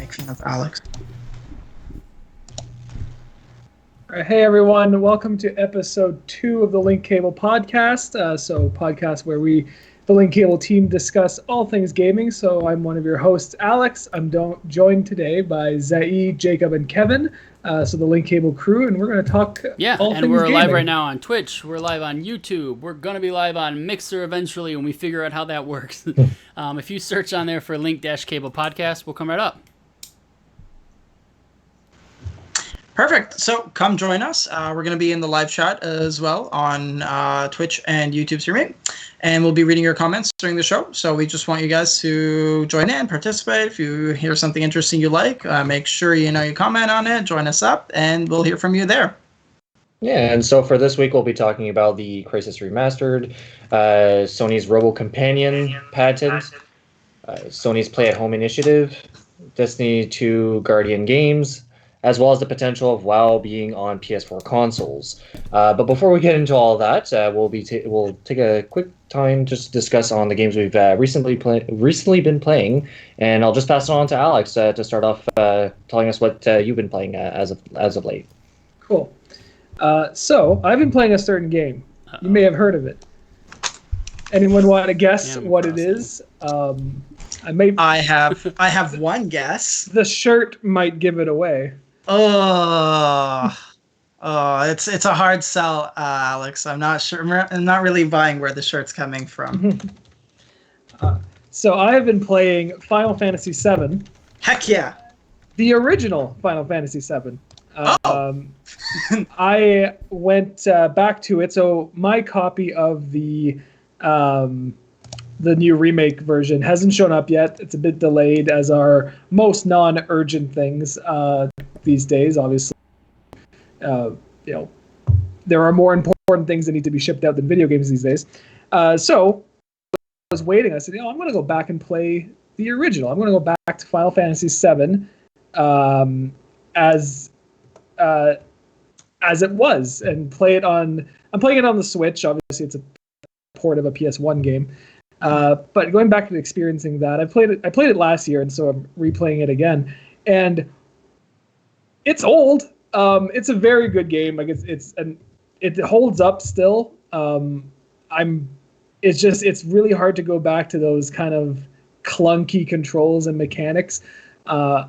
big fan of Alex. All right, hey everyone, welcome to episode 2 of the Link Cable podcast. Podcast where the Link Cable team, discuss all things gaming. So I'm one of your hosts, Alex. I'm joined today by Zai, Jacob, and Kevin. The Link Cable crew, and we're going to talk all things we're gaming. Live right now on Twitch. We're live on YouTube. We're going to be live on Mixer eventually when we figure out how that works. If you search on there for Link-Cable podcast, we'll come right up. Perfect. So come join us. We're going to be in the live chat as well on Twitch and YouTube streaming. And we'll be reading your comments during the show. So we just want you guys to join in, participate. If you hear something interesting you like, make sure you comment on it, join us up, and we'll hear from you there. Yeah, and so for this week, we'll be talking about the Crysis Remastered, Sony's Robo Companion patent, Sony's Play at Home initiative, Destiny 2 Guardian games, as well as the potential of WoW being on PS4 consoles. But before we get into all that, we'll take a quick time just to discuss on the games we've recently been playing, and I'll just pass it on to Alex to start off telling us what you've been playing as of late. Cool. So I've been playing a certain game. Uh-oh. You may have heard of it. Anyone want to guess what it is? I have one guess. The shirt might give it away. It's a hard sell, Alex. I'm not sure. I'm not really buying where the shirt's coming from. So I have been playing Final Fantasy VII. Heck yeah! The original Final Fantasy VII. I went back to it. So my copy of the new remake version hasn't shown up yet. It's a bit delayed, as are most non-urgent things these days. Obviously, there are more important things that need to be shipped out than video games these days. So I was waiting. I said, I'm going to go back and play the original. I'm going to go back to Final Fantasy VII as it was, and play it on. I'm playing it on the Switch. Obviously, it's a port of a PS1 game. But going back and experiencing that, I played it last year, and so I'm replaying it again. And it's old. It's a very good game. Like it holds up still. It's really hard to go back to those kind of clunky controls and mechanics. I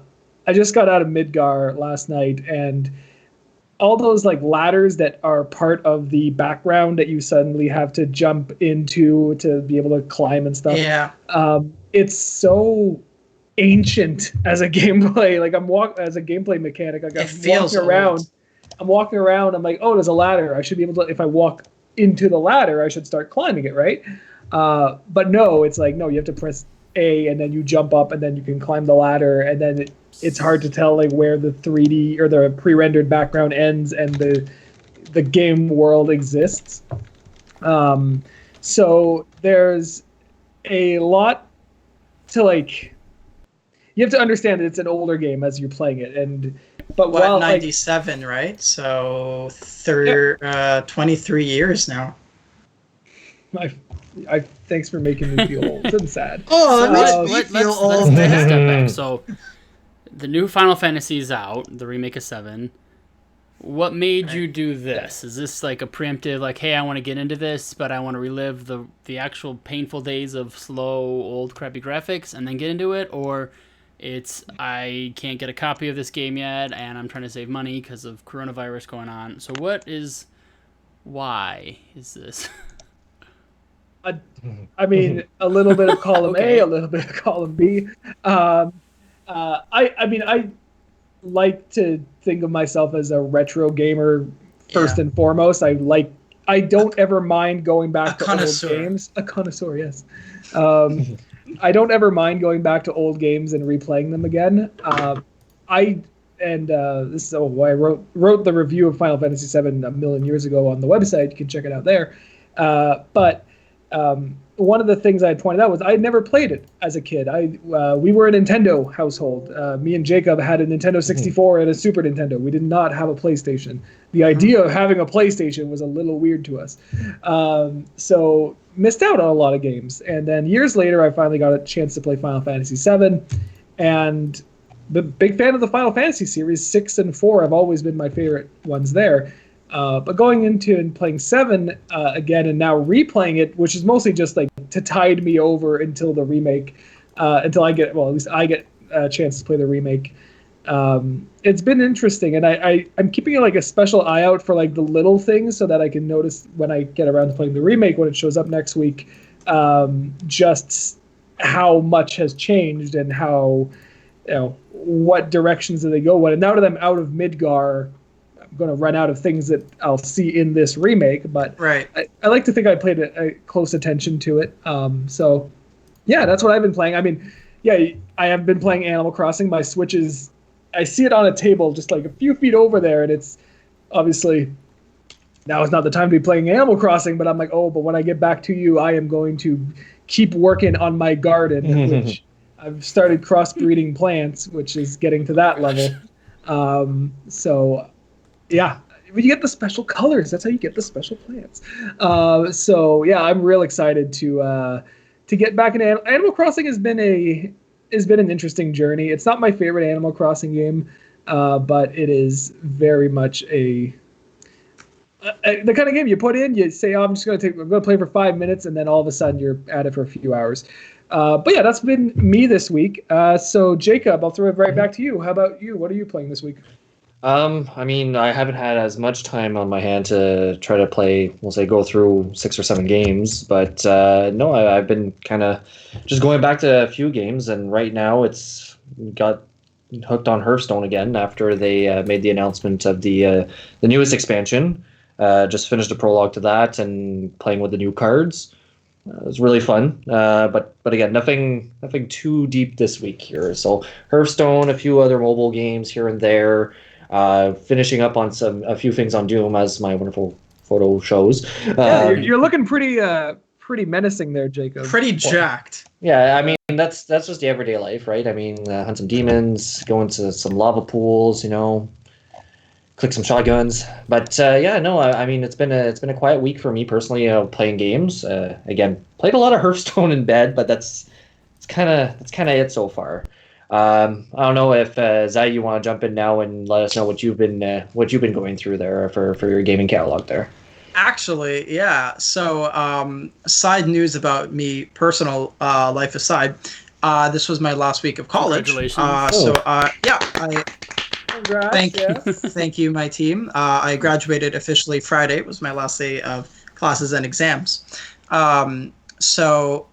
just got out of Midgar last night, and all those like ladders that are part of the background that you suddenly have to jump into to be able to climb and stuff. Yeah. It's so ancient as a gameplay. Like as a gameplay mechanic. Like I'm walking around. I'm like, oh, there's a ladder. I should be able to. If I walk into the ladder, I should start climbing it, right? But no, it's like no. You have to press A, and then you jump up, and then you can climb the ladder, and then it's hard to tell like where the 3D or the pre-rendered background ends and the game world exists. So there's a lot to like. You have to understand that it's an older game as you're playing it, but 97, right? So 23 years now. Thanks for making me feel old and sad. Let's take a step back. So, the new Final Fantasy is out, the remake of 7. What made you do this? Is this like a preemptive, like, hey, I want to get into this, but I want to relive the actual painful days of slow, old, crappy graphics and then get into it? Or it's, I can't get a copy of this game yet, and I'm trying to save money because of coronavirus going on. So why is this? I mean, a little bit of column A, a little bit of column B. I like to think of myself as a retro gamer first and foremost. I don't ever mind going back to old games. A connoisseur, yes. I don't ever mind going back to old games and replaying them again. This is why I wrote the review of Final Fantasy VII a million years ago on the website. You can check it out there. But one of the things I had pointed out was I had never played it as a kid. We were a Nintendo household. Me and Jacob had a Nintendo 64 and a Super Nintendo. We did not have a PlayStation. The idea of having a PlayStation was a little weird to us. So missed out on a lot of games. And then years later, I finally got a chance to play Final Fantasy VII. And big fan of the Final Fantasy series. 6 and 4 have always been my favorite ones there. But going into and playing 7 again and now replaying it, which is mostly just like to tide me over until the remake, until I get, well, at least I get a chance to play the remake. It's been interesting, and I'm keeping like a special eye out for like the little things so that I can notice when I get around to playing the remake when it shows up next week, just how much has changed and how, what directions do they go. When now that I'm out of Midgar, I'm going to run out of things that I'll see in this remake, but right. I like to think I paid a close attention to it. So yeah, that's what I've been playing. I mean, yeah, I have been playing Animal Crossing. My Switch is, I see it on a table just like a few feet over there, and it's obviously now is not the time to be playing Animal Crossing, but I'm like, oh, but when I get back to you, I am going to keep working on my garden, which I've started crossbreeding plants, which is getting to that level. So yeah, when you get the special colors, that's how you get the special plants. So yeah, I'm real excited to get back into Animal Crossing. Has been an interesting journey. It's not my favorite Animal Crossing game, but it is very much the kind of game you put in, you say, oh, I'm going to play for 5 minutes, and then all of a sudden you're at it for a few hours. But yeah, that's been me this week. So Jacob, I'll throw it right back to you. How about you? What are you playing this week? I mean, I haven't had as much time on my hand to try to play, we'll say, go through 6 or 7 games, but no, I've been kind of just going back to a few games, and right now it's got hooked on Hearthstone again after they made the announcement of the newest expansion. Just finished a prologue to that and playing with the new cards. It was really fun, but again, nothing too deep this week here. So Hearthstone, a few other mobile games here and there. Finishing up on a few things on Doom, as my wonderful photo shows. Yeah, you're looking pretty menacing there, Jacob. Pretty jacked. Yeah, I mean that's just the everyday life, right? I mean, hunt some demons, go into some lava pools, click some shotguns. But yeah, no, I mean it's been a quiet week for me personally, playing games. Again, played a lot of Hearthstone in bed, but that's kind of it so far. I don't know if Zai, you want to jump in now and let us know what you've been going through there for your gaming catalog there. Actually, yeah. So, side news about me, personal life aside, this was my last week of college. Congratulations. So, yeah, Congrats, thank you, my team. I graduated officially Friday. It was my last day of classes and exams. So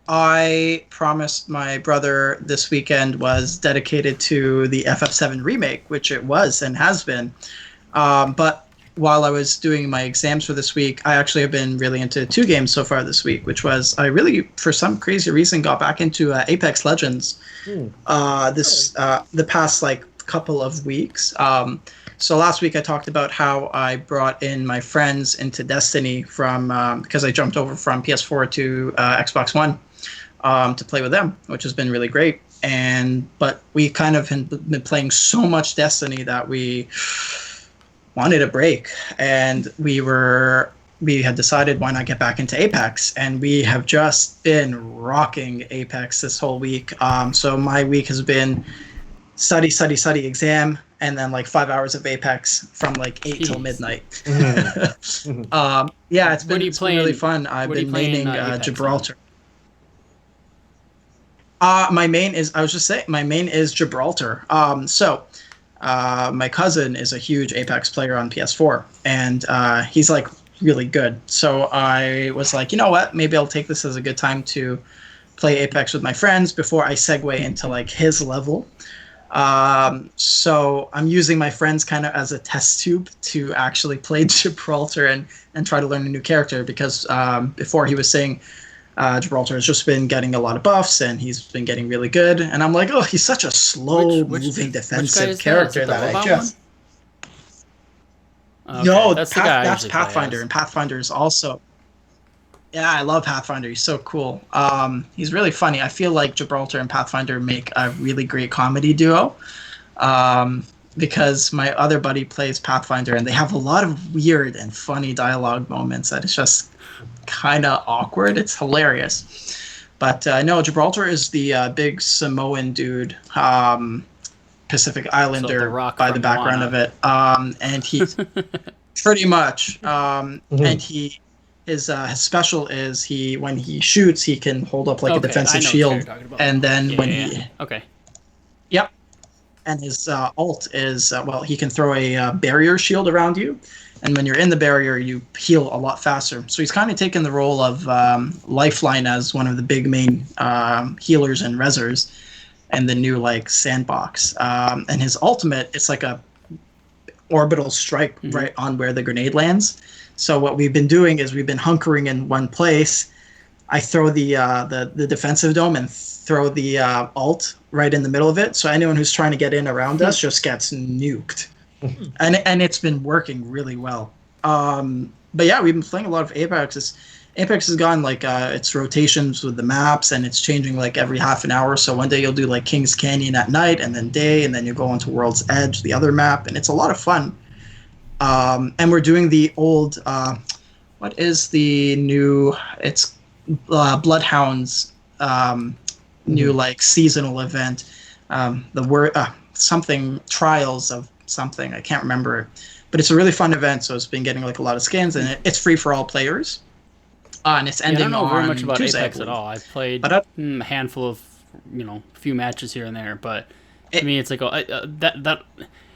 I promised my brother this weekend was dedicated to the FF7 remake, which it was and has been. But while I was doing my exams for this week, I actually have been really into 2 games so far this week, which was I really, for some crazy reason, got back into Apex Legends the past couple of weeks. So last week I talked about how I brought in my friends into Destiny from because I jumped over from PS4 to Xbox One to play with them, which has been really great. But we kind of been playing so much Destiny that we wanted a break, and we had decided why not get back into Apex, and we have just been rocking Apex this whole week. So my week has been study, exam, and then 5 hours of Apex from 8 till midnight. Yeah, it's been really fun. I've been maining Gibraltar. My main is Gibraltar. So my cousin is a huge Apex player on PS4, and he's really good. So I was like, you know what? Maybe I'll take this as a good time to play Apex with my friends before I segue into his level. So I'm using my friends kind of as a test tube to actually play Gibraltar and try to learn a new character, because before he was saying Gibraltar has just been getting a lot of buffs and he's been getting really good, and I'm like, oh, he's such a slow moving defensive character that I just no, that's Pathfinder, and Pathfinder is also, yeah, I love Pathfinder. He's so cool. He's really funny. I feel like Gibraltar and Pathfinder make a really great comedy duo, because my other buddy plays Pathfinder, and they have a lot of weird and funny dialogue moments that is just kind of awkward. It's hilarious. But no, Gibraltar is the big Samoan dude. Pacific So Islander the Rock by the from background Moana. of it. And he pretty much, and his special is when he shoots, he can hold up like a Okay, I defensive know what you're shield, talking about and now. then Yeah, when yeah, he, yeah. Okay. yep, and his alt is well, he can throw a barrier shield around you, and when you're in the barrier, you heal a lot faster. So he's kind of taken the role of Lifeline as one of the big main healers and rezzers, and the new like sandbox. And his ultimate, it's like a orbital strike right on where the grenade lands. So what we've been doing is we've been hunkering in one place. I throw the defensive dome and throw the alt right in the middle of it. So anyone who's trying to get in around us just gets nuked. And it's been working really well. But yeah, we've been playing a lot of Apex. Apex has gone like its rotations with the maps, and it's changing like every half an hour. So one day you'll do like King's Canyon at night, and then day, and then you go onto World's Edge, the other map, and it's a lot of fun. And we're doing the old, what is the new? It's Bloodhounds new like seasonal event. The word something trials of something, I can't remember it, but it's a really fun event. So it's been getting like a lot of skins, and it's free for all players. And it's ending. I don't know very much about Tuesday, Apex at all. I've played but a handful of, few matches here and there, but to me, it's like that.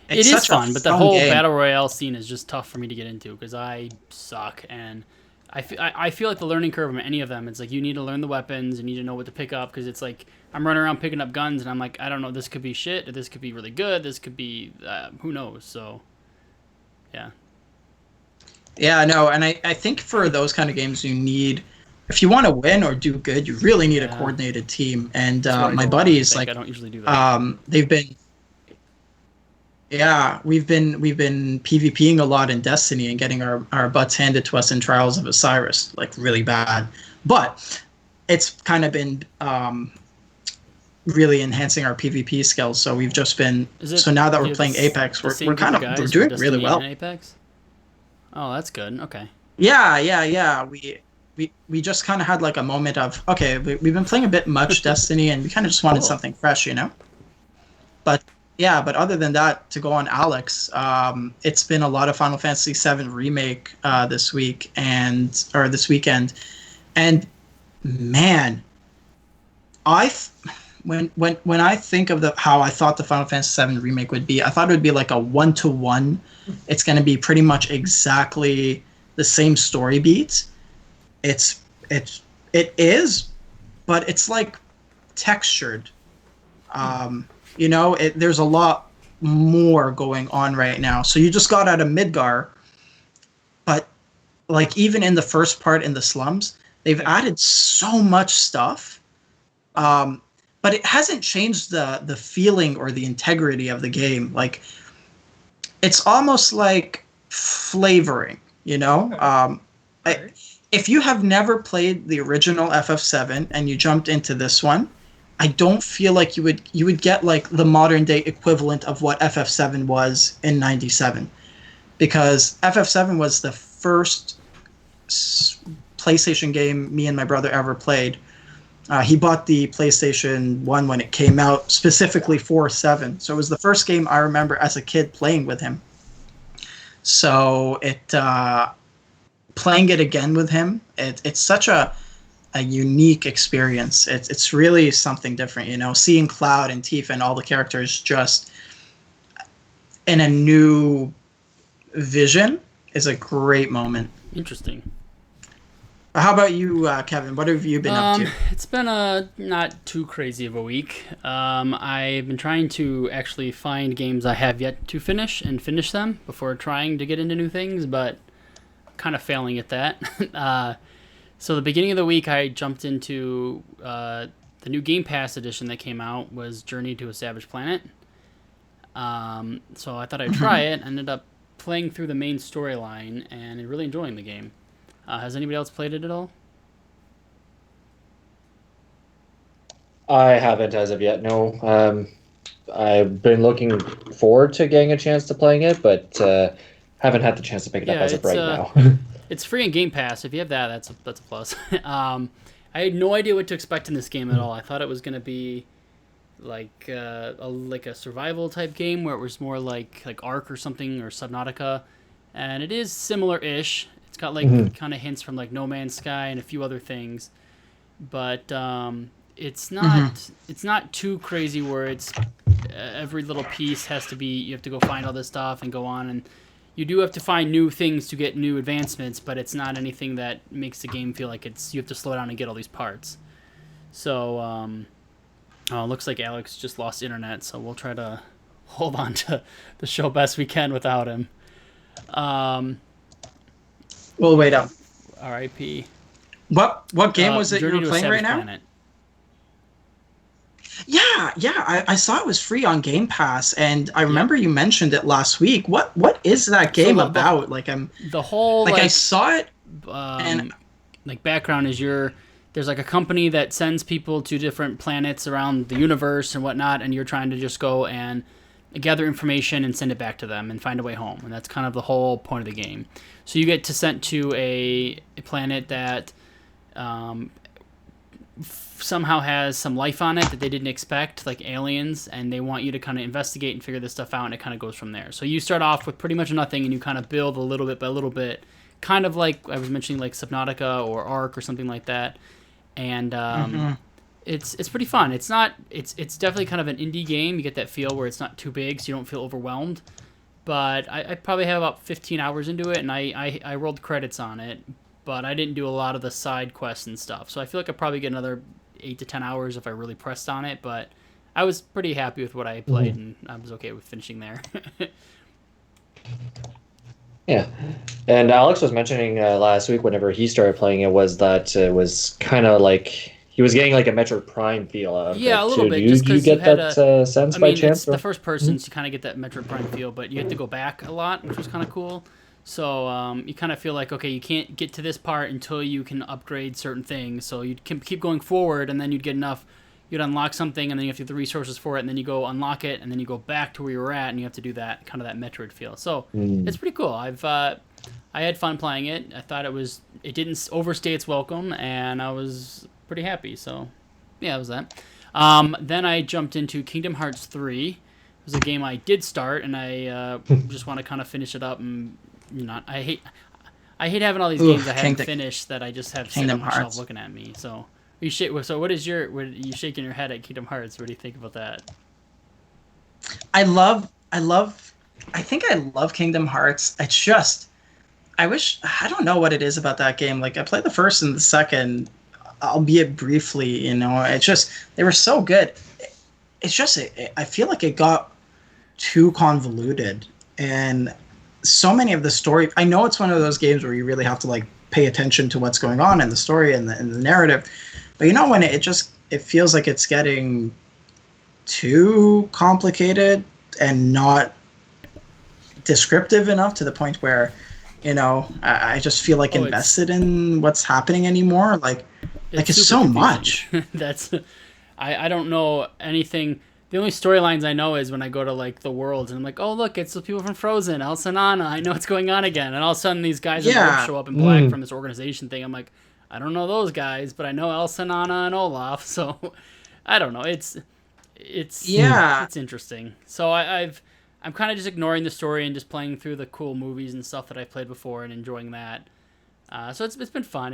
It is fun, but that whole battle royale scene is just tough for me to get into because I suck, and I feel like the learning curve on any of them. It's like you need to learn the weapons, you need to know what to pick up because it's like I'm running around picking up guns, and I'm like, I don't know, this could be shit, or this could be really good, this could be who knows. So yeah. Yeah, no, and I think for those kind of games, you need, if you want to win or do good, you really need a coordinated team. And my buddies, like, I don't usually do that. They've been, we've been PvPing a lot in Destiny and getting our butts handed to us in Trials of Osiris, like really bad. But it's kind of been really enhancing our PvP skills. So we've just been, so now that we're playing Apex, we're doing really well. Apex? Oh, that's good. Okay. Yeah. We just kind of had like a moment of, okay, we've been playing a bit much Destiny, and we kind of just wanted something fresh, But yeah, but other than that, to go on Alex, it's been a lot of Final Fantasy VII Remake this week this weekend, and man, when I think of how I thought the Final Fantasy VII Remake would be, I thought it would be like a 1-to-1. It's going to be pretty much exactly the same story beats. It is, but it's like textured. There's a lot more going on right now. So you just got out of Midgar, but like even in the first part in the slums, they've added so much stuff. But it hasn't changed the feeling or the integrity of the game. Like, it's almost like flavoring, If you have never played the original FF7 and you jumped into this one, I don't feel like you would get like the modern day equivalent of what FF7 was in '97, because FF7 was the first PlayStation game me and my brother ever played. He bought the PlayStation 1 when it came out, specifically for 7. So it was the first game I remember as a kid playing with him. So playing it again with him, it's such a unique experience. It's really something different, seeing Cloud and Tifa and all the characters just in a new vision is a great moment. Interesting. How about you, Kevin? What have you been up to? It's been not too crazy of a week. I've been trying to actually find games I have yet to finish and finish them before trying to get into new things, but kind of failing at that. So the beginning of the week, I jumped into the new Game Pass edition that came out was Journey to a Savage Planet. So I thought I'd try it. Ended up playing through the main storyline and really enjoying the game. Has anybody else played it at all? I haven't as of yet, no. I've been looking forward to getting a chance to playing it, but haven't had the chance to pick it up as of right now. It's free in Game Pass. If you have that, that's a plus. I had no idea what to expect in this game at all. I thought it was going to be like a survival type game where it was more like Ark or something, or Subnautica, and it is similar-ish. It's got like kind of hints from like No Man's Sky and a few other things, but it's not too crazy where it's every little piece has to be, you have to go find all this stuff and go on, and you do have to find new things to get new advancements, but it's not anything that makes the game feel like you have to slow down and get all these parts. So looks like Alex just lost internet, so we'll try to hold on to the show best we can without him. We'll wait up. R.I.P. What game was it you Journey were to a playing Savage right now? Planet. Yeah. I saw it was free on Game Pass, and I remember you mentioned it last week. What is that game about? The whole I saw it, and like background is there's like a company that sends people to different planets around the universe and whatnot, and you're trying to just go and gather information and send it back to them and find a way home, and that's kind of the whole point of the game. So you get sent to a planet that somehow has some life on it that they didn't expect, like aliens, and they want you to kind of investigate and figure this stuff out, and it kind of goes from there. So you start off with pretty much nothing, and you kind of build a little bit by little bit, kind of like I was mentioning, like Subnautica or Ark or something like that. And it's pretty fun. It's definitely kind of an indie game. You get that feel where it's not too big, so you don't feel overwhelmed. But I probably have about 15 hours into it, and I rolled credits on it, but I didn't do a lot of the side quests and stuff. So I feel like I probably get another 8 to 10 hours if I really pressed on it. But I was pretty happy with what I played, and I was okay with finishing there. Yeah, and Alex was mentioning last week whenever he started playing it was that it was kind of like he was getting like a Metroid Prime feel out of it. Yeah, a little too. bit. Do you get that sense by chance? It's the first person, so you kind of get that Metroid Prime feel, but you have to go back a lot, which was kind of cool. So you kind of feel like, okay, you can't get to this part until you can upgrade certain things. So you can keep going forward, and then you'd get enough. You'd unlock something, and then you have to get the resources for it, and then you go unlock it, and then you go back to where you were at, and you have to do that kind of that Metroid feel. So it's pretty cool. I had fun playing it. I thought it didn't overstay its welcome, and I was pretty happy. So yeah, it was that. Then I jumped into Kingdom Hearts 3. It was a game I did start, and I just want to kind of finish it up. And I hate having all these games I haven't finished that I just have sitting on my shelf looking at me. So. So what is you shaking your head at Kingdom Hearts? What do you think about that? I think I love Kingdom Hearts. It's just, I don't know what it is about that game. Like, I played the first and the second, albeit briefly, it's just, they were so good. It's just, I feel like it got too convoluted, and so many of the story, I know it's one of those games where you really have to like pay attention to what's going on in the story and the narrative. But when it feels like it's getting too complicated and not descriptive enough to the point where, I just feel like invested in what's happening anymore. Like it's so much. I don't know anything. The only storylines I know is when I go to like the worlds and I'm like, oh look, it's the people from Frozen, Elsa and Anna. I know what's going on again, and all of a sudden these guys in the show up in black from this organization thing. I'm like, I don't know those guys, but I know Elsa and Anna and Olaf. So I don't know. It's interesting. So I'm kind of just ignoring the story and just playing through the cool movies and stuff that I've played before and enjoying that. So it's been fun.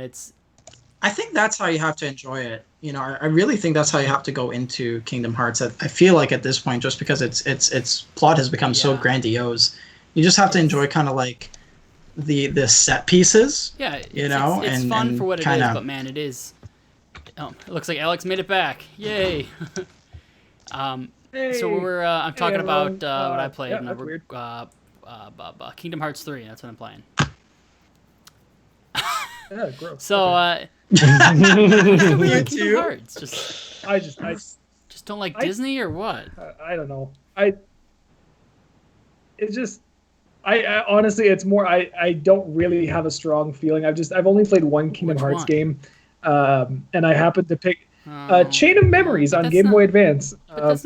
I think that's how you have to enjoy it. I really think that's how you have to go into Kingdom Hearts. I feel like at this point, just because its plot has become so grandiose, you just have to enjoy kind of like the set pieces. Yeah, it's fun for what it is, but man, it is. Oh, it looks like Alex made it back! Yay! Hey. So I'm talking about what I played. Yeah, that's weird. Kingdom Hearts 3. That's what I'm playing. Yeah, gross. So, you too? Hearts? I just don't like Disney or what? I don't know. I honestly, it's more. I don't really have a strong feeling. I've only played one Kingdom Hearts game, and I happened to pick Chain of Memories on Game Boy Advance,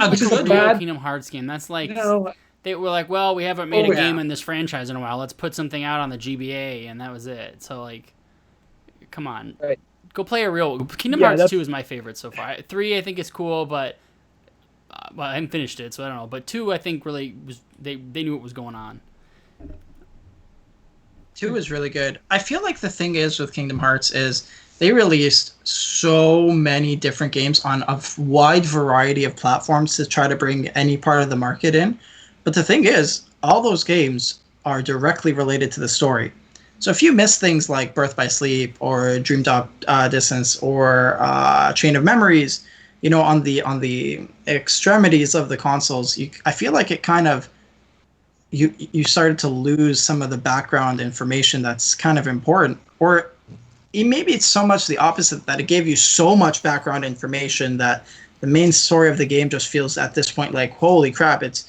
which is a bad Kingdom Hearts game. That's like they were like, well, we haven't made a game in this franchise in a while. Let's put something out on the GBA, and that was it. So like, come on, go play a real Kingdom Hearts 2 is my favorite so far. 3 I think is cool, but well, I haven't finished it, so I don't know. But 2, I think, really was they knew what was going on. 2 is really good. I feel like the thing is with Kingdom Hearts is they released so many different games on a wide variety of platforms to try to bring any part of the market in. But the thing is, all those games are directly related to the story. So if you miss things like Birth by Sleep or Dream Drop Distance or Chain of Memories, you know, on the extremities of the consoles, I feel like it kind of you started to lose some of the background information that's kind of important. Or maybe it's so much the opposite, that it gave you so much background information that the main story of the game just feels at this point like, holy crap, it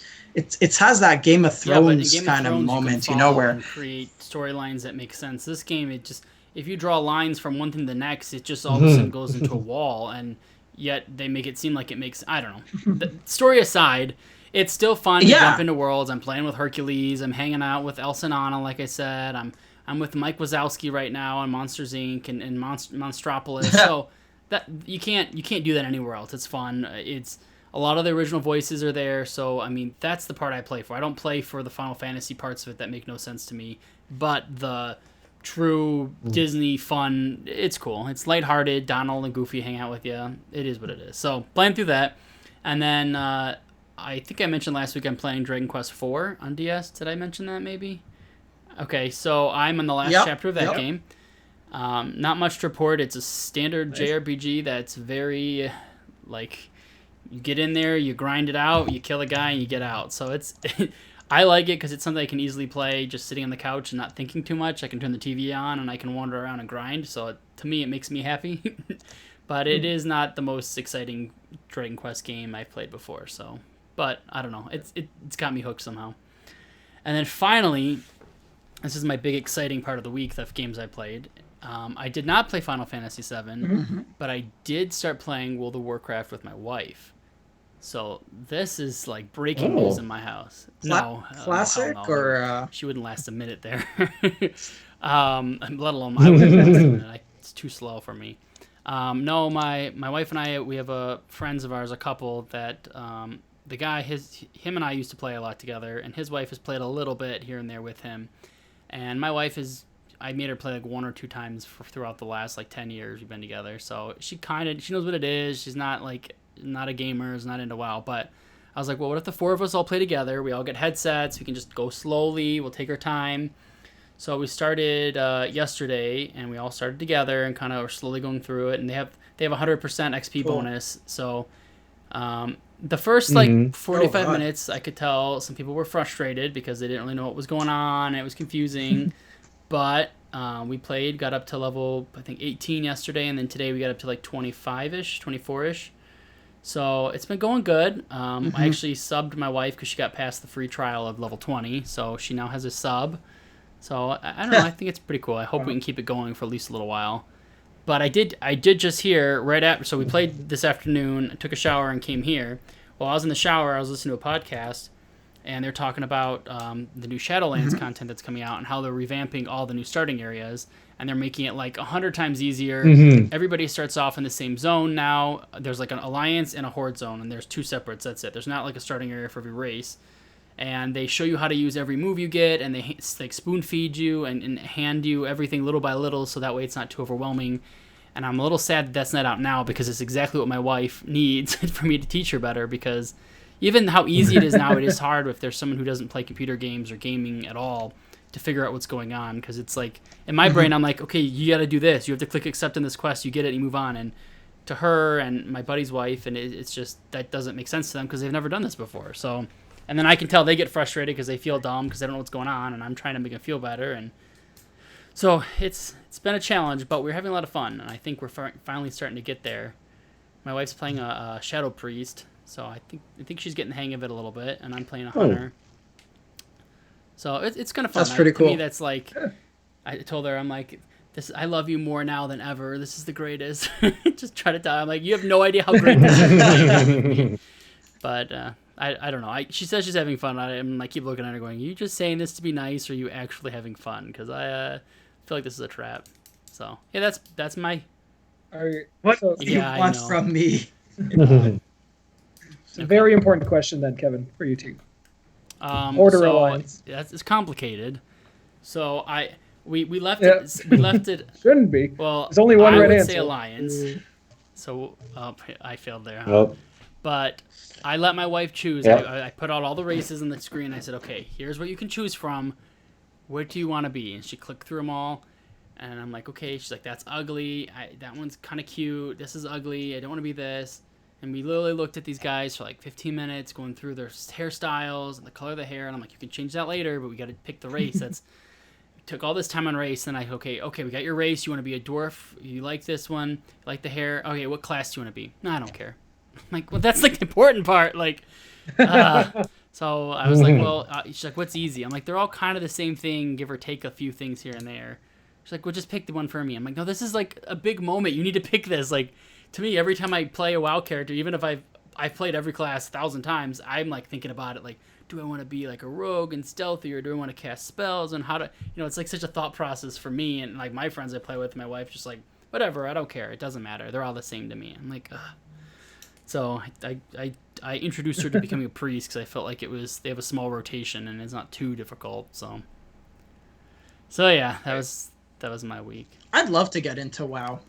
has that Game of Thrones kind of moment, you know, where and create storylines that make sense. This game, it just, if you draw lines from one thing to the next, it just all of a sudden goes into a wall, and yet they make it seem like it makes, I don't know. The story aside, it's still fun to jump into worlds. I'm playing with Hercules. I'm hanging out with Elsa and Anna, like I said. I'm with Mike Wazowski right now on Monsters Inc. and Monstropolis. So that you can't do that anywhere else. It's fun. It's a lot of the original voices are there. So I mean, that's the part I play for. I don't play for the Final Fantasy parts of it that make no sense to me. But the true Disney fun, it's cool. It's lighthearted. Donald and Goofy hang out with you. It is what it is. So playing through that, and then I think I mentioned last week I'm playing Dragon Quest IV on DS. Did I mention that maybe? Okay, so I'm on the last chapter of that game. Not much to report. It's a standard JRPG that's very, like, you get in there, you grind it out, you kill a guy, and you get out. So it's, I like it because it's something I can easily play just sitting on the couch and not thinking too much. I can turn the TV on and I can wander around and grind. So to me, it makes me happy. But it is not the most exciting Dragon Quest game I've played before. So, but I don't know. It's got me hooked somehow. And then finally, this is my big exciting part of the week, the games I played. I did not play Final Fantasy VII, but I did start playing World of Warcraft with my wife. So this is like breaking news in my house. Classic or she wouldn't last a minute there. Let alone I wouldn't last a minute. It's too slow for me. No, my wife and I, we have friends of ours, a couple that the guy, him and I used to play a lot together, and his wife has played a little bit here and there with him. And my wife I made her play like 1 or 2 times throughout the last like 10 years we've been together. So she knows what it is. She's not a gamer, is not into WoW. But I was like, well, what if the 4 of us all play together? We all get headsets. We can just go slowly. We'll take our time. So we started yesterday, and we all started together and kind of are slowly going through it. And they have 100% XP bonus. So the first 45 minutes, I could tell some people were frustrated because they didn't really know what was going on. It was confusing. But we played, got up to level, I think, 18 yesterday, and then today we got up to like 25-ish, 24-ish. So it's been going good. I actually subbed my wife because she got past the free trial of level 20, so she now has a sub. So I don't know, I think it's pretty cool. I hope we can keep it going for at least a little while. But I did just hear right after, so we played this afternoon, took a shower and came here. While I was in the shower, I was listening to a podcast, and they're talking about the new Shadowlands content that's coming out and how they're revamping all the new starting areas, and they're making it like 100 times easier. Everybody starts off in the same zone now. There's like an alliance and a horde zone, and there's 2 separates. That's it. There's not like a starting area for every race. And they show you how to use every move you get, and they like spoon feed you and hand you everything little by little, so that way it's not too overwhelming. And I'm a little sad that that's not out now, because it's exactly what my wife needs for me to teach her better, because even how easy it is now, it is hard if there's someone who doesn't play computer games or gaming at all to figure out what's going on. Because it's like, in my brain, I'm like, okay, you got to do this. You have to click accept in this quest. You get it, and you move on. And to her and my buddy's wife, and it's just, that doesn't make sense to them because they've never done this before. So, and then I can tell they get frustrated because they feel dumb because they don't know what's going on, and I'm trying to make them feel better. And so it's been a challenge, but we're having a lot of fun, and I think we're finally starting to get there. My wife's playing a Shadow Priest, so I think she's getting the hang of it a little bit, and I'm playing a Hunter. So it's kind of fun. That's pretty cool. To me, that's like, I told her, I'm like, I love you more now than ever. This is the greatest. Just try to tell her. I'm like, you have no idea how great this is. But I don't know. She says she's having fun. I keep looking at her going, are you just saying this to be nice, or are you actually having fun? Because I feel like this is a trap. So, yeah, that's my... What do you want from me? Okay. Very important question then, Kevin, for you two. Order Alliance. It's complicated. So we left it. We left it. Shouldn't be. Well, there's only one right answer. I would say Alliance. So I failed there. Huh? But I let my wife choose. Yep. I put out all the races on the screen. I said, okay, here's what you can choose from. What do you want to be? And she clicked through them all. And I'm like, okay. She's like, that's ugly. That one's kind of cute. This is ugly. I don't want to be this. And we literally looked at these guys for like 15 minutes, going through their hairstyles and the color of the hair. And I'm like, you can change that later, but we got to pick the race. Took all this time on race. And okay, we got your race. You want to be a dwarf? You like this one? You like the hair? Okay, what class do you want to be? No, I don't care. I'm like, well, that's like the important part. Like, so I was like, well, she's like, what's easy? I'm like, they're all kind of the same thing, give or take a few things here and there. She's like, well, just pick the one for me. I'm like, no, this is like a big moment. You need to pick this. Like, to me, every time I play a WoW character, even if I've played every class 1,000 times, I'm like thinking about it. Like, do I want to be like a rogue and stealthy, or do I want to cast spells, and how to, it's like such a thought process for me. And like my friends I play with, my wife, just like, whatever, I don't care. It doesn't matter. They're all the same to me. I'm like, ugh. So I introduced her to becoming a priest because I felt like they have a small rotation and it's not too difficult. So yeah, that was my week. I'd love to get into WoW.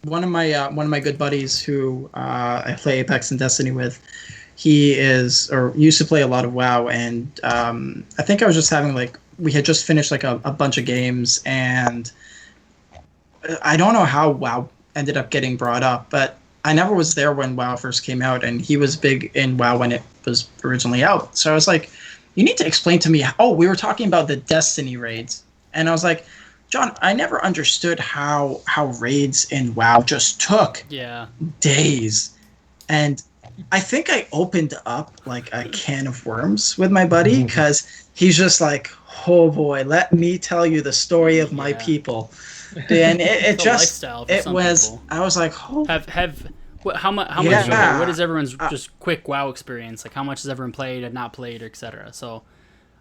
One of my good buddies who I play Apex and Destiny with, he used to play a lot of WoW, and I think I was just having we had just finished like a bunch of games, and I don't know how WoW ended up getting brought up, but I never was there when WoW first came out, and he was big in WoW when it was originally out. So I was like, you need to explain to me. We were talking about the Destiny raids, and I was like, John, I never understood how raids in WoW just took days. And I think I opened up like a can of worms with my buddy, because he's just like, oh boy, let me tell you the story of my people. And it just, it was, people. I was like, oh. How much? What is everyone's just quick WoW experience? Like, how much has everyone played and not played, etc. So,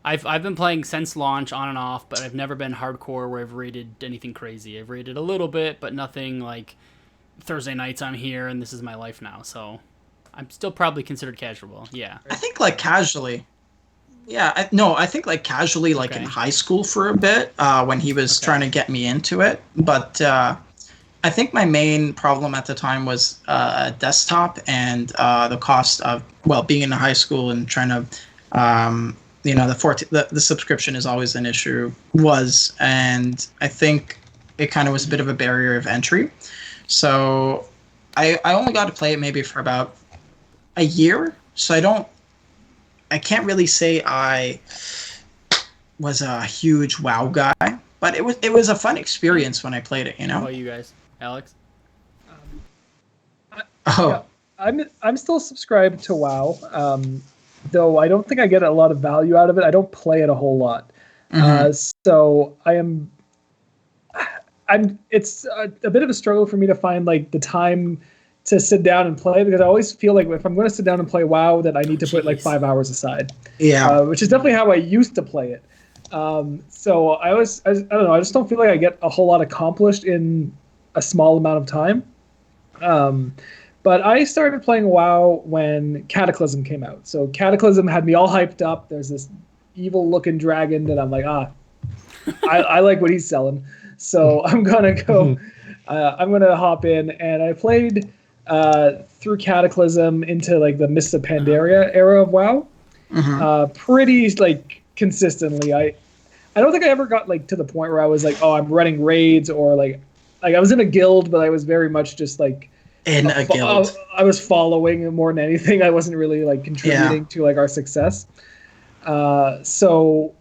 I've been playing since launch on and off, but I've never been hardcore where I've raided anything crazy. I've raided a little bit, but nothing like Thursday nights I'm here and this is my life now. So, I'm still probably considered casual. Yeah. I think like casually. Yeah, I think like casually, like in high school for a bit, when he was trying to get me into it. But I think my main problem at the time was desktop and the cost of, being in high school and trying to, the subscription is always an issue, and I think it kind of was a bit of a barrier of entry. So I only got to play it maybe for about a year. So I can't really say I was a huge WoW guy, but it was a fun experience when I played it. How about you guys, Alex? I'm still subscribed to WoW, though I don't think I get a lot of value out of it. I don't play it a whole lot, so It's a bit of a struggle for me to find like the time to sit down and play, because I always feel like if I'm going to sit down and play WoW, that I need to put like 5 hours aside. Yeah. Which is definitely how I used to play it. So I don't know. I just don't feel like I get a whole lot accomplished in a small amount of time. But I started playing WoW when Cataclysm came out. So Cataclysm had me all hyped up. There's this evil looking dragon that I'm like, I like what he's selling. So I'm gonna go. I'm gonna hop in, and I played through Cataclysm into like the Mists of Pandaria era of WoW, pretty like consistently. I don't think I ever got like to the point where I was like, I'm running raids, or like I was in a guild, but I was very much just like in a guild. I was following more than anything. I wasn't really like contributing to like our success. So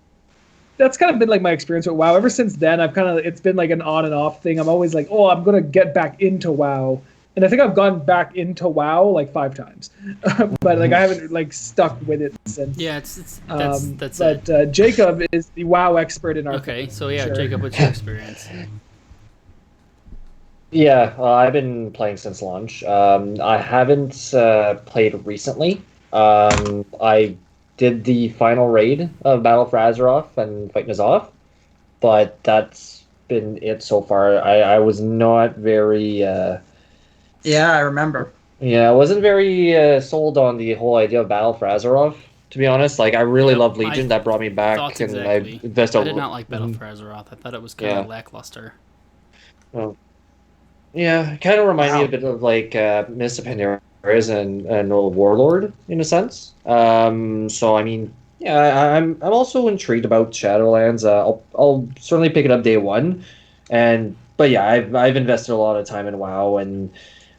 that's kind of been like my experience with WoW. Ever since then, it's been like an on and off thing. I'm always like, I'm going to get back into WoW. And I think I've gone back into WoW like 5 times, but like I haven't like stuck with it since. Yeah, that's it. Jacob is the WoW expert in our family. So yeah, sure. Jacob, what's your experience? Yeah, I've been playing since launch. I haven't played recently. I did the final raid of Battle for Azeroth and fight N'Zoth, but that's been it so far. I was not very... Yeah, I remember. Yeah, I wasn't very sold on the whole idea of Battle for Azeroth, to be honest. Like, I really love Legion. That brought me back, and exactly. I invested. I did not like Battle for Azeroth. I thought it was kind of lackluster. Well, yeah, it kind of reminded me a bit of like Mists of Pandaria and Warlord in a sense. So I mean, yeah, I'm also intrigued about Shadowlands. I'll certainly pick it up day one, but yeah, I've invested a lot of time in WoW, and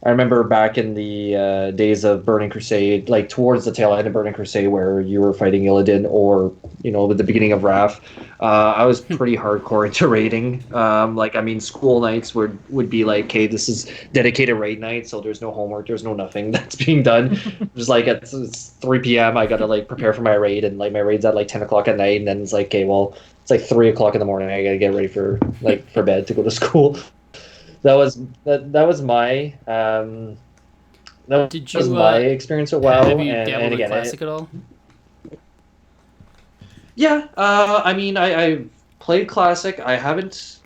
I remember back in the days of Burning Crusade, like towards the tail end of Burning Crusade, where you were fighting Illidan, or with the beginning of Wrath. I was pretty hardcore into raiding. Like, I mean, school nights would be like, okay, this is dedicated raid night, so there's no homework, there's no nothing that's being done. Just like it's 3 p.m., I gotta like prepare for my raid, and like my raid's at like 10 o'clock at night, and then it's like, okay, well, it's like 3 o'clock in the morning, I gotta get ready for bed to go to school. That was my my experience with WoW. Have you dabbled in Classic at all? Yeah, I mean, I played Classic. I haven't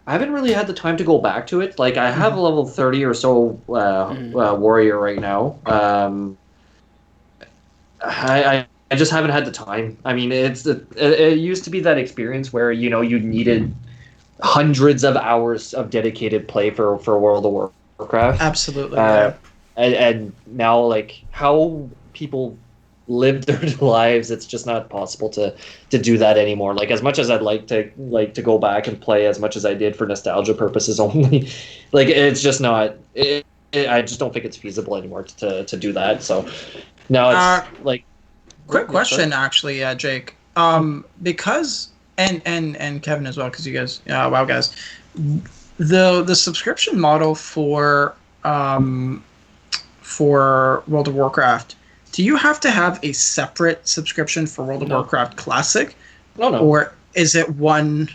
really had the time to go back to it. Like, I have a level 30 or so warrior right now. I just haven't had the time. I mean, it used to be that experience where you needed hundreds of hours of dedicated play for World of Warcraft. Absolutely. And now, like, how people live their lives, it's just not possible to do that anymore. Like, as much as I'd like to go back and play as much as I did for nostalgia purposes only, like, it's just not. I just don't think it's feasible anymore to do that. So now it's like. Quick question, actually, Jake. Because. And Kevin as well, because you guys, WoW guys, the subscription model for World of Warcraft, do you have to have a separate subscription for World of Warcraft Classic? No. Or is it one?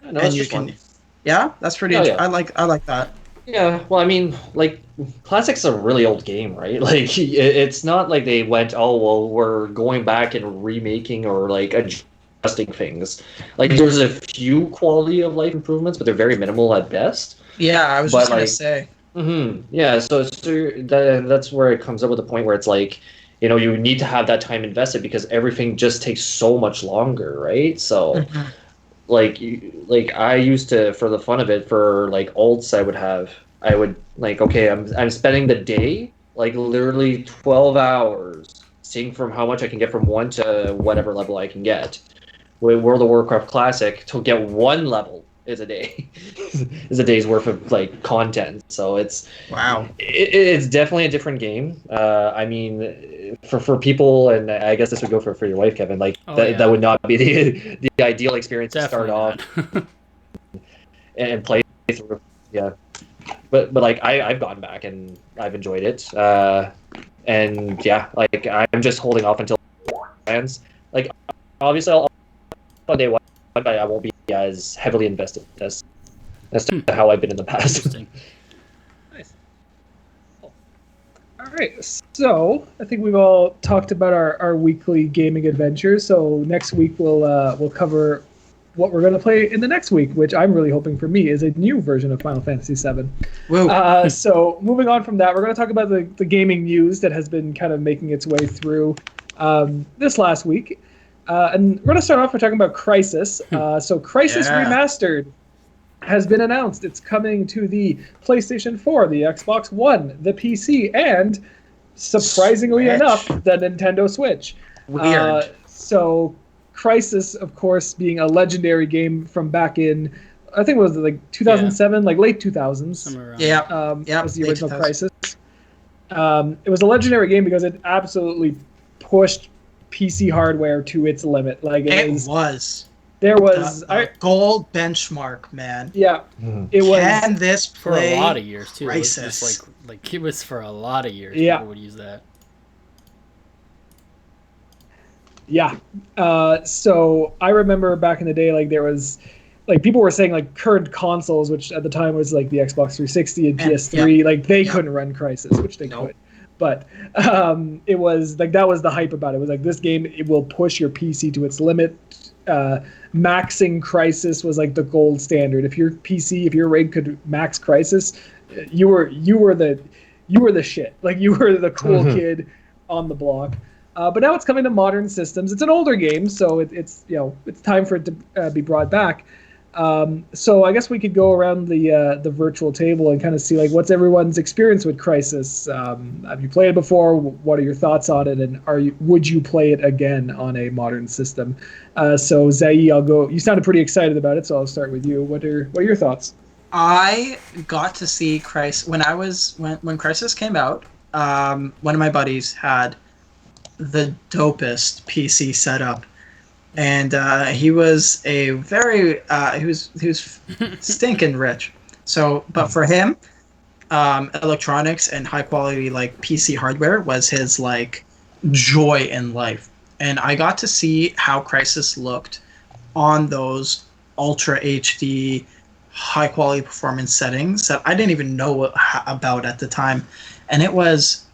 No, and you can. One. Yeah, that's pretty. Yeah. I like that. Yeah, well, I mean, like, Classic's a really old game, right? Like, it's not like they went, oh, well, we're going back and remaking or like adjusting things. Like, there's a few quality of life improvements, but they're very minimal at best. Yeah, I was just gonna say. Yeah, so that's where it comes up with the point where it's like, you need to have that time invested because everything just takes so much longer, right? So, like I used to, for the fun of it, for like alts, I would like, okay, I'm spending the day, like literally 12 hours, seeing from how much I can get from 1 to whatever level I can get. With World of Warcraft Classic, to get 1 level is a day, is a day's worth of like content. So it's it's definitely a different game. I mean, for people, and I guess this would go for your wife, Kevin. Like that would not be the ideal experience definitely to start off and play through. Yeah, but like I've gone back and I've enjoyed it. And yeah, like I'm just holding off until plans. Like obviously I'll on day one, but I won't be as heavily invested as to how I've been in the past. Interesting. Nice. All right, so I think we've all talked about our weekly gaming adventures. So next week we'll cover what we're going to play in the next week, which I'm really hoping for me is a new version of Final Fantasy VII. So moving on from that, we're going to talk about the gaming news that has been kind of making its way through this last week. And we're going to start off by talking about Crysis. So Crysis Remastered has been announced. It's coming to the PlayStation 4, the Xbox One, the PC, and surprisingly enough, the Nintendo Switch. Weird. So Crysis, of course, being a legendary game from back in, I think it was like 2007, like late 2000s. Yeah. Was the original Crysis. It was a legendary game because it absolutely pushed PC hardware to its limit. Like there was the gold benchmark, man. Yeah, it was. Can this play for a lot of years too? Crysis? Like it was for a lot of years. Yeah, people would use that. Yeah. So I remember back in the day, like there was, like people were saying like current consoles, which at the time was like the Xbox 360 and PS3, like they couldn't run Crysis, which they could. But it was like that was the hype about it. It was like this game, it will push your PC to its limit. Maxing Crysis was like the gold standard. If your PC, if your rig could max Crysis, you were you were the shit. Like, you were the cool kid on the block. But now it's coming to modern systems. It's an older game, so it's time for it to be brought back. So I guess we could go around the virtual table and kind of see, like, what's everyone's experience with Crysis. Have you played it before? What are your thoughts on it? And would you play it again on a modern system? So Zai, I'll go. You sounded pretty excited about it, so I'll start with you. What are your thoughts? I got to see Crysis when Crysis came out. One of my buddies had the dopest PC setup, and he was he was stinking rich. So, but for him, electronics and high quality like PC hardware was his like joy in life. And I got to see how Crysis looked on those Ultra HD high quality performance settings that I didn't even know about at the time, and it was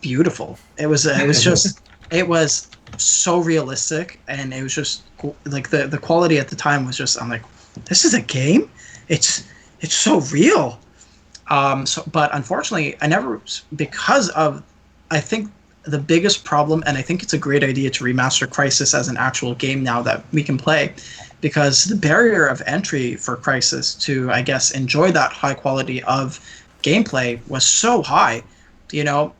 beautiful. It was just it was so realistic, and it was just like the quality at the time was just, I'm like, this is a game. It's so real. But unfortunately, I never, because of, I think the biggest problem, and I think it's a great idea to remaster Crysis as an actual game now that we can play, because the barrier of entry for Crysis to, I guess, enjoy that high quality of gameplay was so high. You know,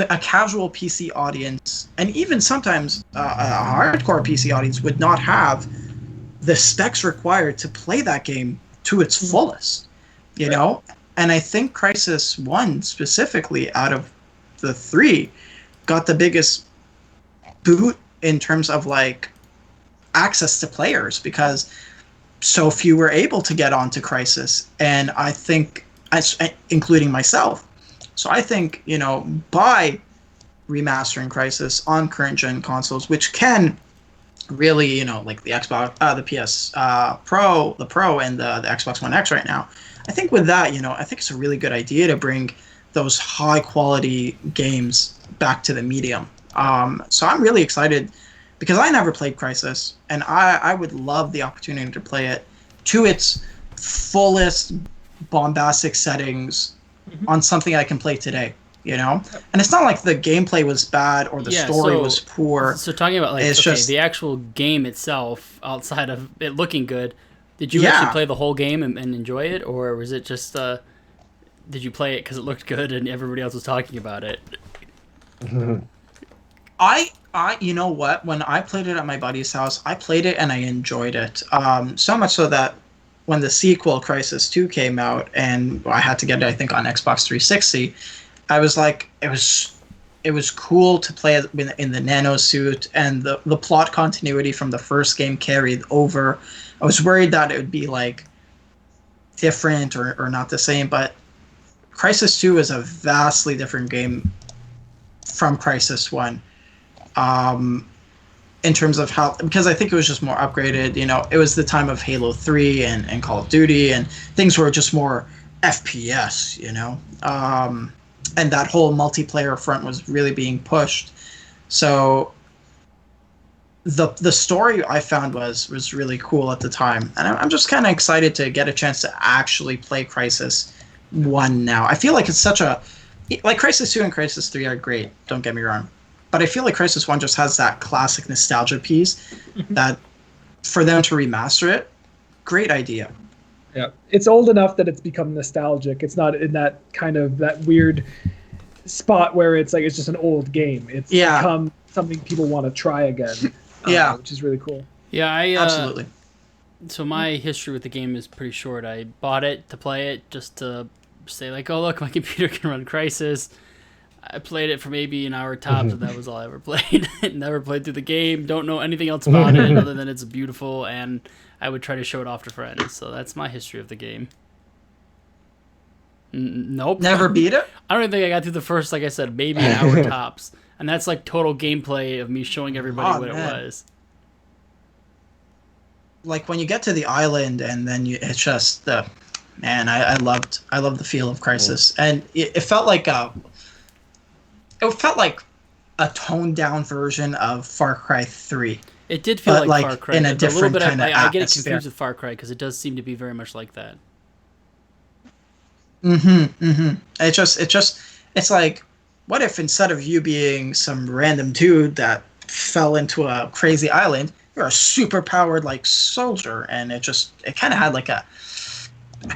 a casual PC audience, and even sometimes a hardcore PC audience, would not have the specs required to play that game to its fullest. You know, and I think Crysis 1 specifically, out of the three, got the biggest boot in terms of like access to players, because so few were able to get onto Crysis, and I think, including myself. So I think, you know, by remastering Crysis on current gen consoles, which can really, you know, like the Xbox, the PS Pro, the Pro, and the Xbox One X right now, I think with that, you know, I think it's a really good idea to bring those high quality games back to the medium. So I'm really excited, because I never played Crysis, and I would love the opportunity to play it to its fullest bombastic settings on something I can play today, you know? And it's not like the gameplay was bad or the story was poor. So talking about, like, it's just the actual game itself, outside of it looking good, did you actually play the whole game and enjoy it, or was it just, did you play it because it looked good and everybody else was talking about it? I you know what? When I played it at my buddy's house, I played it and I enjoyed it. So much so that when the sequel, Crysis 2, came out, and I had to get it, I think, on Xbox 360, I was like, it was cool to play in the nano suit, and the plot continuity from the first game carried over. I was worried that it would be like different or not the same, but Crysis 2 is a vastly different game from Crysis 1. In terms of how, because I think it was just more upgraded, you know, it was the time of Halo 3 and Call of Duty, and things were just more FPS, you know, and that whole multiplayer front was really being pushed. So the story I found was really cool at the time, and I'm just kind of excited to get a chance to actually play Crysis 1 now. I feel like it's such a, like, Crysis 2 and Crysis 3 are great, don't get me wrong, but I feel like Crysis 1 just has that classic nostalgia piece that, for them to remaster it, great idea. Yeah, it's old enough that it's become nostalgic. It's not in that kind of that weird spot where it's like it's just an old game. It's become something people want to try again. Which is really cool. Yeah, absolutely. So my history with the game is pretty short. I bought it to play it just to say, like, oh look, my computer can run Crysis. I played it for maybe an hour tops, and that was all I ever played. Never played through the game. Don't know anything else about it other than it's beautiful, and I would try to show it off to friends. So that's my history of the game. Nope. Never beat it? I don't even think I got through the first, like I said, maybe an hour tops. And that's like total gameplay of me showing everybody what it was. Like when you get to the island, and then it's just the, man, I loved the feel of Crysis, and it felt like a toned down version of Far Cry 3. It did feel like Far Cry in a different kind of I get it atmosphere. confused with Far Cry because it does seem to be very much like that. It's like, what if instead of you being some random dude that fell into a crazy island, you're a super powered like soldier, and it kind of had like a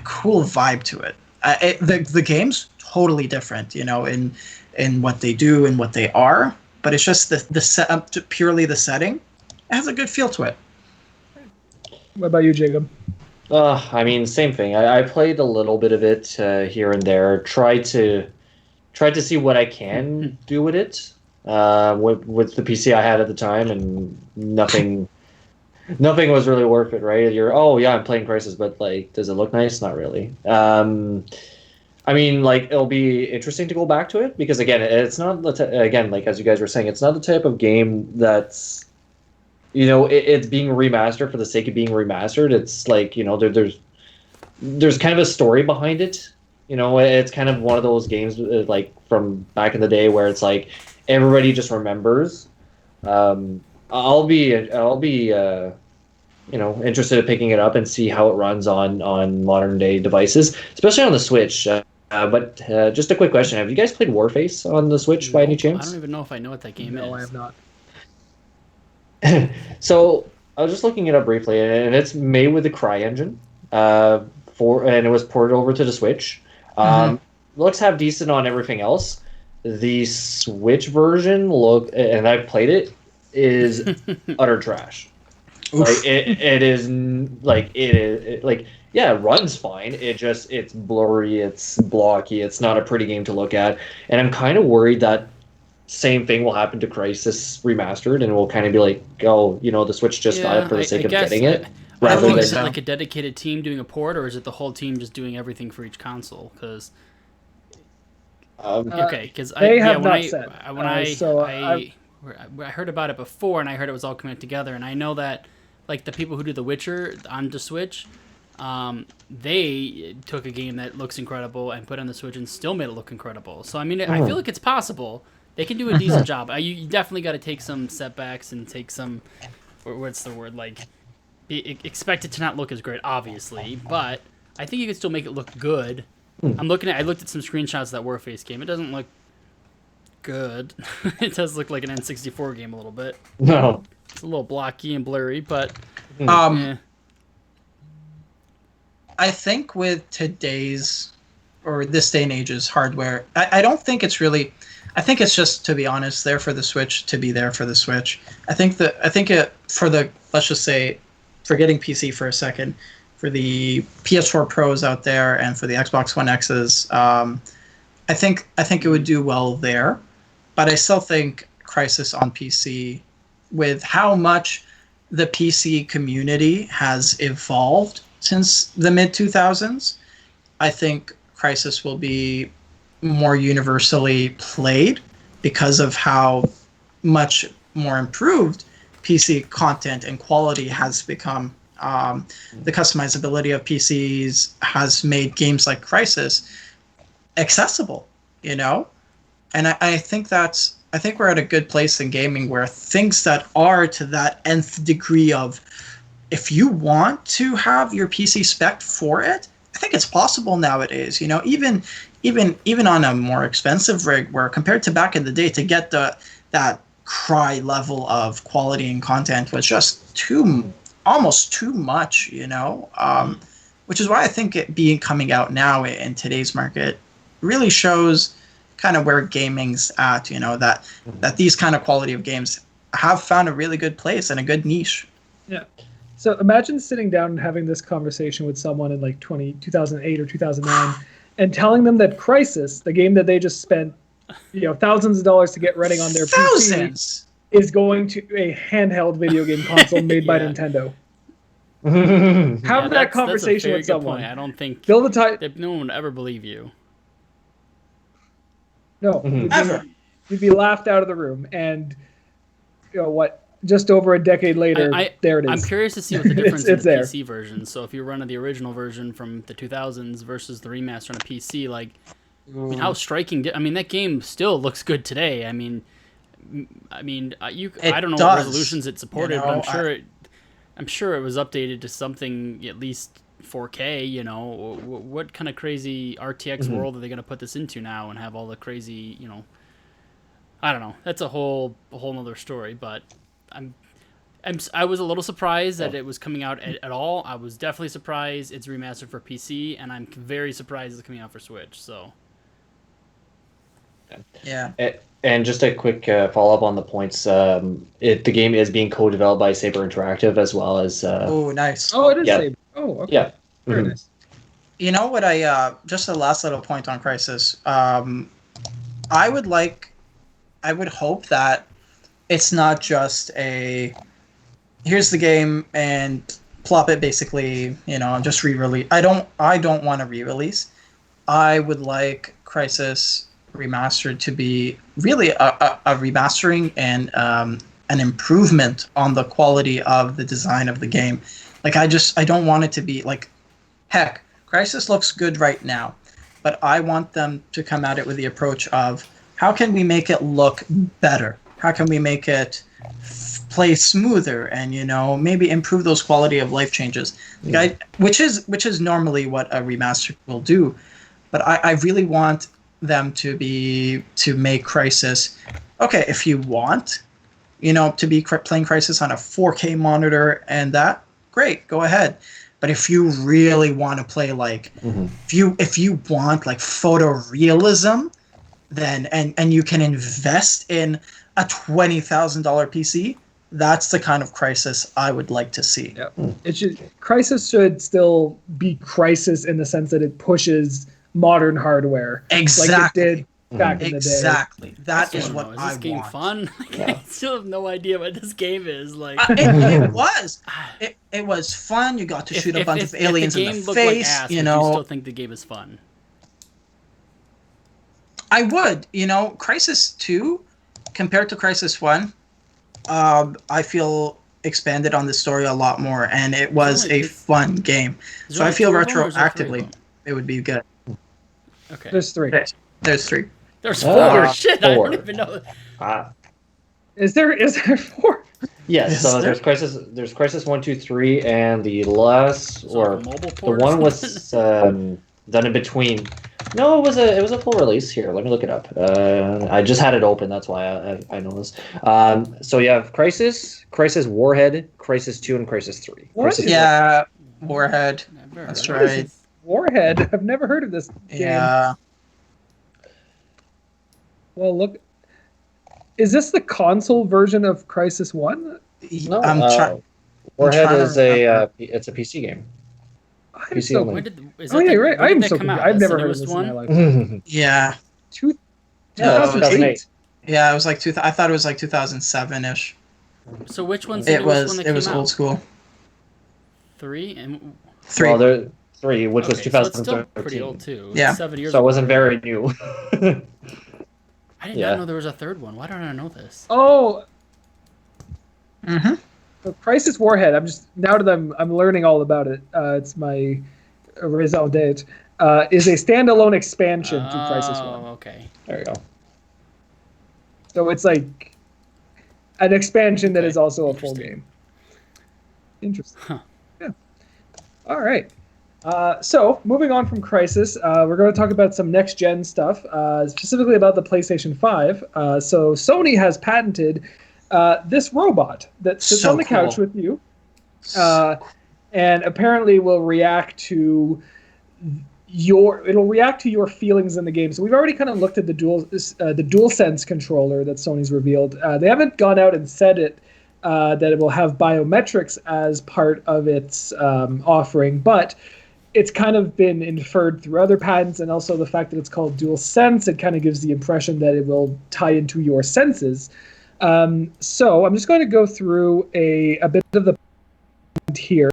cool vibe to it. The game's totally different, in what they do and what they are, but it's just the setup, purely the setting. It has a good feel to it. What about you, Jacob? I mean, same thing. I played a little bit of it here and there. Tried to see what I can do with it with the PC I had at the time, and nothing was really worth it. Right? I'm playing Crysis, but like, does it look nice? Not really. I mean, like, it'll be interesting to go back to it because again, it's not again, like as you guys were saying, it's not the type of game that's it's being remastered for the sake of being remastered. It's like, there's kind of a story behind it. It's kind of one of those games like from back in the day where it's like everybody just remembers. I'll be interested in picking it up and see how it runs on modern day devices, especially on the Switch. But just a quick question: have you guys played Warface on the Switch by any chance? I don't even know if I know what that game is. No, I have not. So I was just looking it up briefly, and it's made with the Cry engine, and it was ported over to the Switch. Looks half decent on everything else. The Switch version and I've played it, is utter trash. Like it is yeah, it runs fine. It's blurry, it's blocky, it's not a pretty game to look at, and I'm kind of worried that same thing will happen to Crysis Remastered, and we'll kind of be like, the Switch just got it for the sake of getting it. Is it like a dedicated team doing a port, or is it the whole team just doing everything for each console? Because because I heard about it before, and I heard it was all coming together, and I know that like the people who do The Witcher on the Switch, they took a game that looks incredible and put it on the Switch and still made it look incredible. So I mean, I feel like it's possible. They can do a decent job. You definitely got to take some setbacks and take some, what's the word, like, expect it to not look as great, obviously, but I think you can still make it look good. I looked at some screenshots of that Warface game. It doesn't look good. It does look like an N64 game a little bit. No. It's a little blocky and blurry, but... I think with today's, or this day and age's hardware, I don't think it's really... I think it's just, to be honest, there for the Switch to be there for the Switch. Let's just say, forgetting PC for a second, for the PS4 Pros out there and for the Xbox One X's, I think it would do well there. But I still think Crysis on PC, with how much the PC community has evolved since the mid-2000s, I think Crysis will be more universally played because of how much more improved PC content and quality has become. The customizability of PCs has made games like Crysis accessible, and I think we're at a good place in gaming where things that are to that nth degree of, if you want to have your PC spec'd for it, I think it's possible nowadays. Even on a more expensive rig, where compared to back in the day, to get that Cry level of quality and content was just almost too much, which is why I think it coming out now in today's market really shows kind of where gaming's at, that these kind of quality of games have found a really good place and a good niche. Yeah. So imagine sitting down and having this conversation with someone in like 2008 or 2009 and telling them that Crysis, the game that they just spent thousands of dollars to get running on their PC, is going to a handheld video game console made by Nintendo. Have that conversation with someone. I don't think no one would ever believe you. No, you'd be laughed out of the room, and just over a decade later, there it is. I'm curious to see what the difference is in the PC version. So if you're running the original version from the 2000s versus the remaster on a PC, like, how striking! That game still looks good today. I don't know what resolutions it supported, but I'm sure it was updated to something at least 4K. You know, what kind of crazy RTX world are they going to put this into now and have all the crazy, you know? I don't know. That's a whole nother story. But I was a little surprised that it was coming out at all. I was definitely surprised it's remastered for PC, and I'm very surprised it's coming out for Switch. So. Yeah. And just a quick follow-up on the points. The game is being co-developed by Saber Interactive as well as... oh, nice. Oh, it is yeah. Saber. Oh, okay. Yeah. Very nice. You know what just the last little point on Crysis. I would hope that it's not just here's the game and plop it basically, just re-release. I don't want to re-release. I would like Crysis Remastered to be really a remastering and an improvement on the quality of the design of the game. Like I don't want it to be like, heck, Crysis looks good right now, but I want them to come at it with the approach of how can we make it look better? How can we make it play smoother and maybe improve those quality of life changes, which is normally what a remaster will do. But I really want them to make Crysis okay. If you want, to be playing Crysis on a 4K monitor and that, great, go ahead. But if you really want to play like, if you want like photorealism, then and you can invest in a $20,000 PC, that's the kind of Crysis I would like to see. Yeah, Crysis should still be Crysis in the sense that it pushes modern hardware, exactly, like it did back in the day. Exactly. That is what I want. Is this game fun? I still have no idea what this game is. Like it was. It was fun. You got to shoot a bunch of aliens in the face. Like ass, you still think the game is fun? I would. Crysis 2 compared to Crysis 1, I feel expanded on the story a lot more, and it was a fun game. So I feel retroactively it would be good. Okay. There's 3. There's 3. There's 4. Shit, 4. I don't even know. Is there 4? Yes. So there's Crysis 1, 2, 3, and the last the one was done in between. No, it was a full release. Here, let me look it up. I just had it open. That's why I know this. So you have Crysis Warhead, Crysis 2, and Crysis 3. What? Crysis Yeah, Warhead. That's right. Warhead. I've never heard of this game. Yeah. Well, look. Is this the console version of Crysis 1? No, Warhead is it's a PC game. I'm so you're right. I'm so confused. I've never heard of this in my life. Yeah. 2008. Yeah, it was like I thought it was like 2007-ish. So which one's it was old school. 3 and 3. Well, there 3, which was 2013. So it's still pretty old too. Yeah. 7 years. So it wasn't very new. I did not know there was a third one. Why don't I know this? Oh. Mm-hmm. So Crysis Warhead. I'm learning all about it. It's my raison d'être. Is a standalone expansion to Crysis 1. Okay. There you go. So it's like an expansion that is also a full game. Interesting. Huh. Yeah. All right. So moving on from Crysis, we're going to talk about some next-gen stuff, specifically about the PlayStation 5. So Sony has patented this robot that sits on the couch with you, and apparently will react to your feelings in the game. So we've already kind of looked at the DualSense controller that Sony's revealed. They haven't gone out and said that it will have biometrics as part of its offering, but it's kind of been inferred through other patents, and also the fact that it's called DualSense, it kind of gives the impression that it will tie into your senses. So I'm just going to go through a bit of the here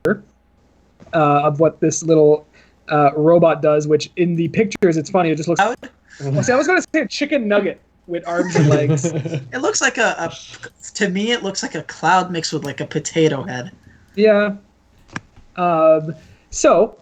of what this little robot does, which in the pictures, it's funny. It just looks... I was going to say a chicken nugget with arms and legs. It looks like to me, it looks like a cloud mixed with like a potato head. Yeah. So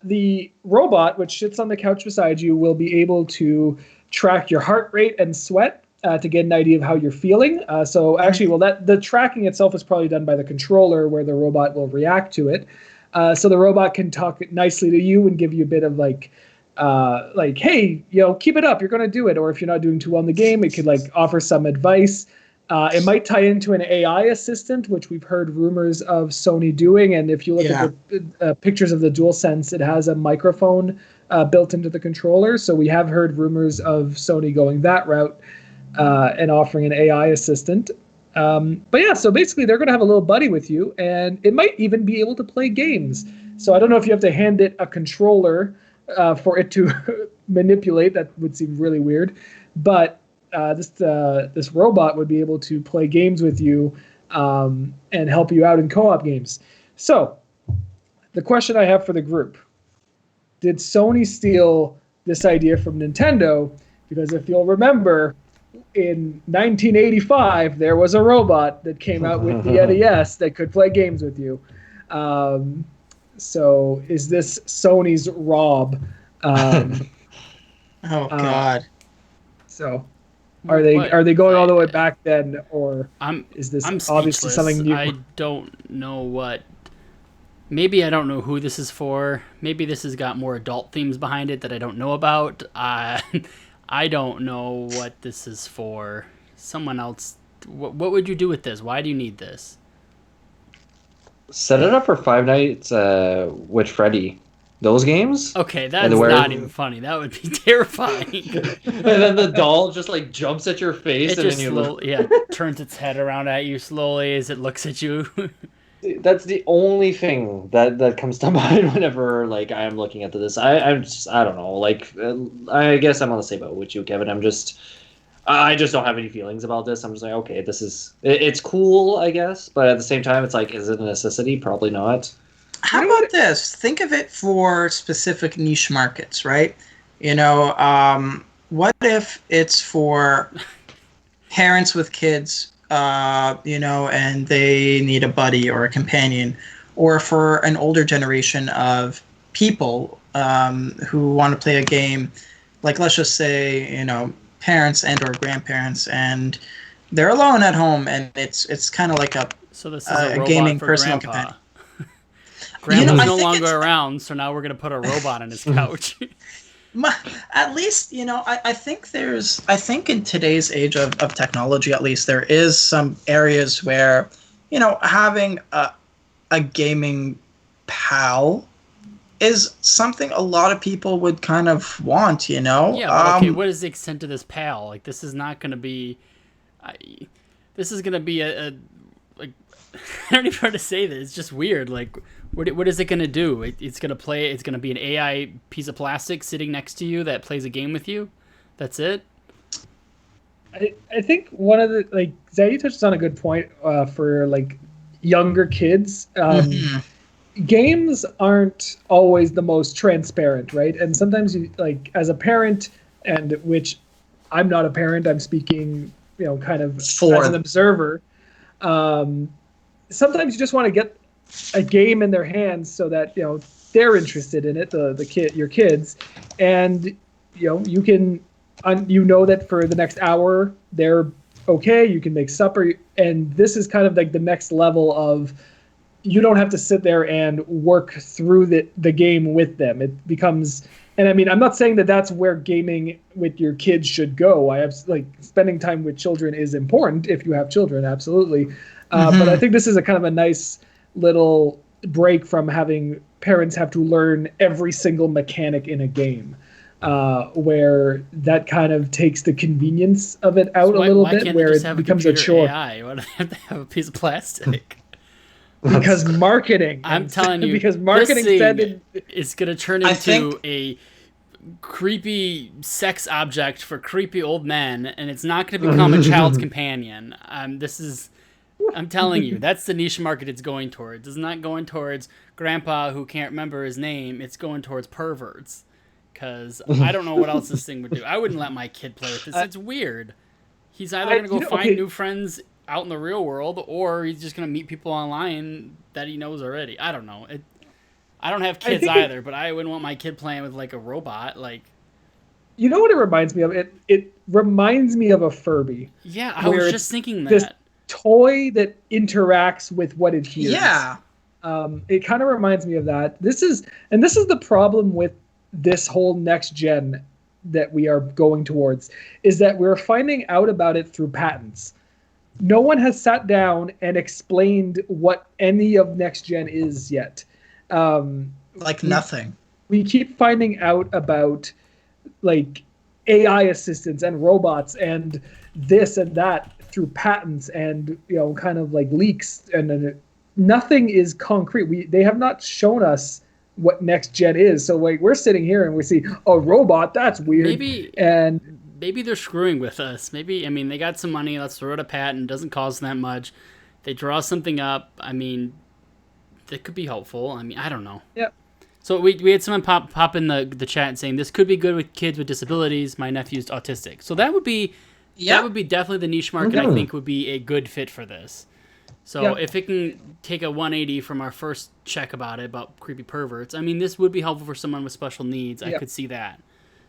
the robot, which sits on the couch beside you, will be able to track your heart rate and sweat to get an idea of how you're feeling. So actually, the tracking itself is probably done by the controller, where the robot will react to it. So the robot can talk nicely to you and give you a bit of like, hey, keep it up, you're going to do it. Or if you're not doing too well in the game, it could like offer some advice. It might tie into an AI assistant, which we've heard rumors of Sony doing. And if you look at the pictures of the DualSense, it has a microphone built into the controller. So we have heard rumors of Sony going that route and offering an AI assistant. But yeah, so basically they're going to have a little buddy with you, and it might even be able to play games. So I don't know if you have to hand it a controller for it to manipulate. That would seem really weird. But this robot would be able to play games with you and help you out in co-op games. So the question I have for the group: did Sony steal this idea from Nintendo? Because if you'll remember, in 1985, there was a robot that came out with the NES that could play games with you. So is this Sony's Rob? Oh God! So are they going all the way back then, or is this I'm obviously something new? I don't know what. Maybe I don't know who this is for. Maybe this has got more adult themes behind it that I don't know about. I don't know what this is for. Someone else. What would you do with this? Why do you need this? Set it up for Five Nights with Freddy. Those games? Okay, that's not even funny. That would be terrifying. And then the doll just like jumps at your face, it and just then turns its head around at you slowly as it looks at you. That's the only thing that comes to mind whenever like I am looking at this. I don't know. Like I guess I'm on the same boat with you, Kevin. I just don't have any feelings about this. I'm just like, okay, it's cool, I guess, but at the same time, it's like, is it a necessity? Probably not. How about this? Think of it for specific niche markets, right? What if it's for parents with kids, and they need a buddy or a companion, or for an older generation of people who want to play a game, like let's just say, parents and or grandparents, and they're alone at home, and it's kind of like a gaming personal companion. Grandpa's no longer around, so now we're going to put a robot on his couch. At least, I think in today's age of technology, at least, there is some areas where, having a gaming pal is something a lot of people would kind of want, Yeah, but okay, what is the extent of this pal? Like, this is not going to be... this is going to be a like, I don't even know how to say this. It's just weird. Like, what is it going to do? It's going to be an AI piece of plastic sitting next to you that plays a game with you? That's it? I think one of the, like, Zadie touched on a good point for, like, younger kids. Games aren't always the most transparent, right? And sometimes you, like, as a parent, and which I'm not a parent, I'm speaking, kind of as an observer. Sometimes you just want to get a game in their hands so that they're interested in it, your kids, and you can that for the next hour they're okay. You can make supper, and this is kind of like the next level of you don't have to sit there and work through the game with them. It becomes, and I mean, I'm not saying that that's where gaming with your kids should go. I have spending time with children is important if you have children, absolutely. But I think this is a kind of a nice little break from having parents have to learn every single mechanic in a game, where that kind of takes the convenience of it out a little bit, where it becomes a chore. AI? Why do they have to have a piece of plastic? Because marketing. I'm telling you, because marketing said it's going to turn into a creepy sex object for creepy old men, and it's not going to become a child's companion. I'm telling you, that's the niche market it's going towards. It's not going towards grandpa who can't remember his name. It's going towards perverts. Because I don't know what else this thing would do. I wouldn't let my kid play with this. It's weird. He's either going to go find new friends out in the real world, or he's just going to meet people online that he knows already. I don't know. I don't have kids either, but I wouldn't want my kid playing with like a robot. Like, you know what it reminds me of? It reminds me of a Furby. Yeah, I was just thinking that. This toy that interacts with what it hears. Yeah. It kind of reminds me of that. This is the problem with this whole next gen that we are going towards, is that we're finding out about it through patents. No one has sat down and explained what any of next gen is yet. Nothing. We keep finding out about like AI assistants and robots and this and that through patents and kind of like leaks, and nothing is concrete. They have not shown us what next gen is. So like we're sitting here and we see a robot, that's weird. Maybe they're screwing with us. Maybe, I mean, they got some money, let's throw out a patent, doesn't cost that much. They draw something up, I mean, that could be helpful. I mean, I don't know. Yeah. So we had someone pop in the chat saying this could be good with kids with disabilities. My nephew's autistic. So that would be definitely the niche market. I think would be a good fit for this. So if it can take a 180 from our first check about creepy perverts, I mean, this would be helpful for someone with special needs. I could see that.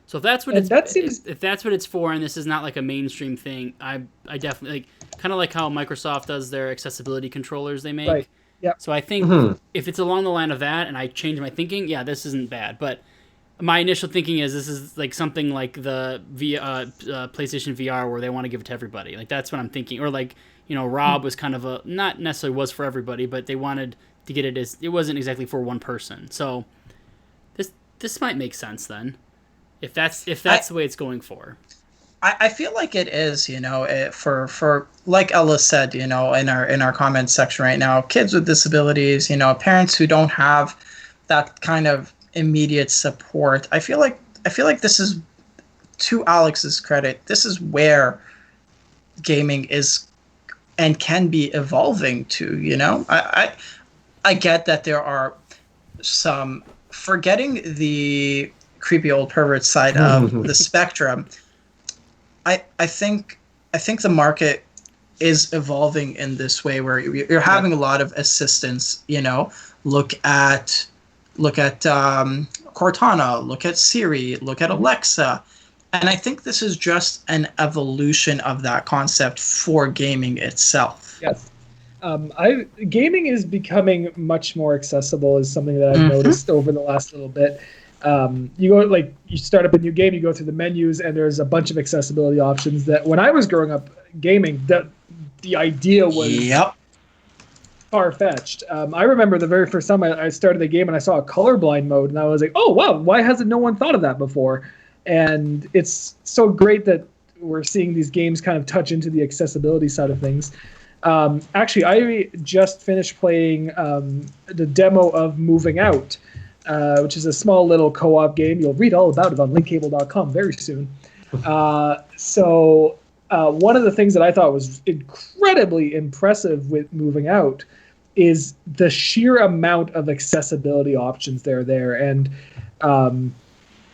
So if that's what if that's what it's for, and this is not like a mainstream thing, I definitely kind of like how Microsoft does their accessibility controllers they make. Right. Yep. So I think if it's along the line of that, and I change my thinking, this isn't bad. But my initial thinking is this is like something like the PlayStation VR where they want to give it to everybody. Like that's what I'm thinking. Or like Rob was kind of not necessarily was for everybody, but they wanted to get it as it wasn't exactly for one person. So this might make sense then. If that's the way it's going for. I feel like it is, for like Ella said, in our comments section right now, kids with disabilities, parents who don't have that kind of immediate support. I feel like this is, to Alex's credit, this is where gaming is and can be evolving to. I get that there are some, forgetting the creepy old pervert side of the spectrum. I think the market is evolving in this way where you're having a lot of assistants. Look at Cortana, look at Siri, look at Alexa, and I think this is just an evolution of that concept for gaming itself. Yes. Gaming is becoming much more accessible is something that I've noticed over the last little bit. You start up a new game, you go through the menus, and there's a bunch of accessibility options that when I was growing up gaming, the idea was far-fetched. I remember the very first time I started the game and I saw a colorblind mode, and I was like, oh, wow, why hasn't no one thought of that before? And it's so great that we're seeing these games kind of touch into the accessibility side of things. Actually, I just finished playing the demo of Moving Out, which is a small little co-op game. You'll read all about it on linkcable.com very soon. So one of the things that I thought was incredibly impressive with Moving Out is the sheer amount of accessibility options that are there. And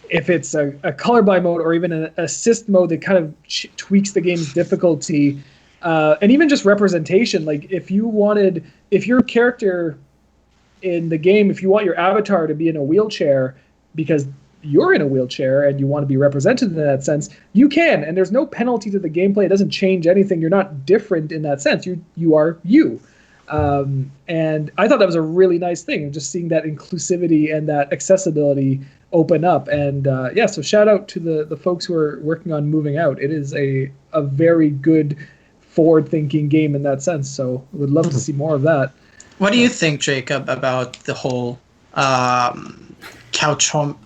if it's a colorblind mode or even an assist mode that kind of tweaks the game's difficulty, and even just representation, like if your character in the game, if you want your avatar to be in a wheelchair because you're in a wheelchair and you want to be represented in that sense, you can, and there's no penalty to the gameplay. It doesn't change anything. You're not different in that sense. You are you. And I thought that was a really nice thing, just seeing that inclusivity and that accessibility open up. And so shout out to the folks who are working on Moving Out. It is a very good forward-thinking game in that sense. So I would love to see more of that. What do you think, Jacob, about the whole couch home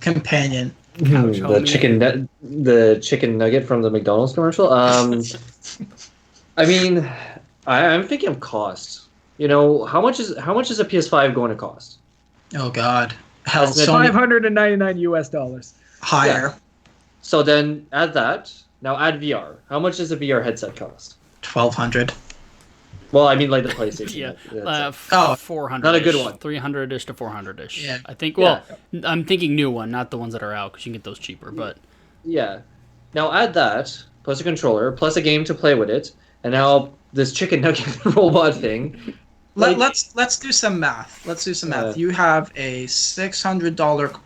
companion? The chicken nugget from the McDonald's commercial. I mean, I'm thinking of cost. How much is a PS5 going to cost? Oh God, hell, $599 higher. Yeah. So then add that. Now add VR. How much does a VR headset cost? $1,200. Well, I mean, like the PlayStation. 400. Not a good one. 300-ish to 400-ish. Yeah. I think. Well, I'm thinking new one, not the ones that are out, because you can get those cheaper. But yeah. Now add that plus a controller plus a game to play with it, and now this chicken nugget robot thing. Let's do some math. You have a $600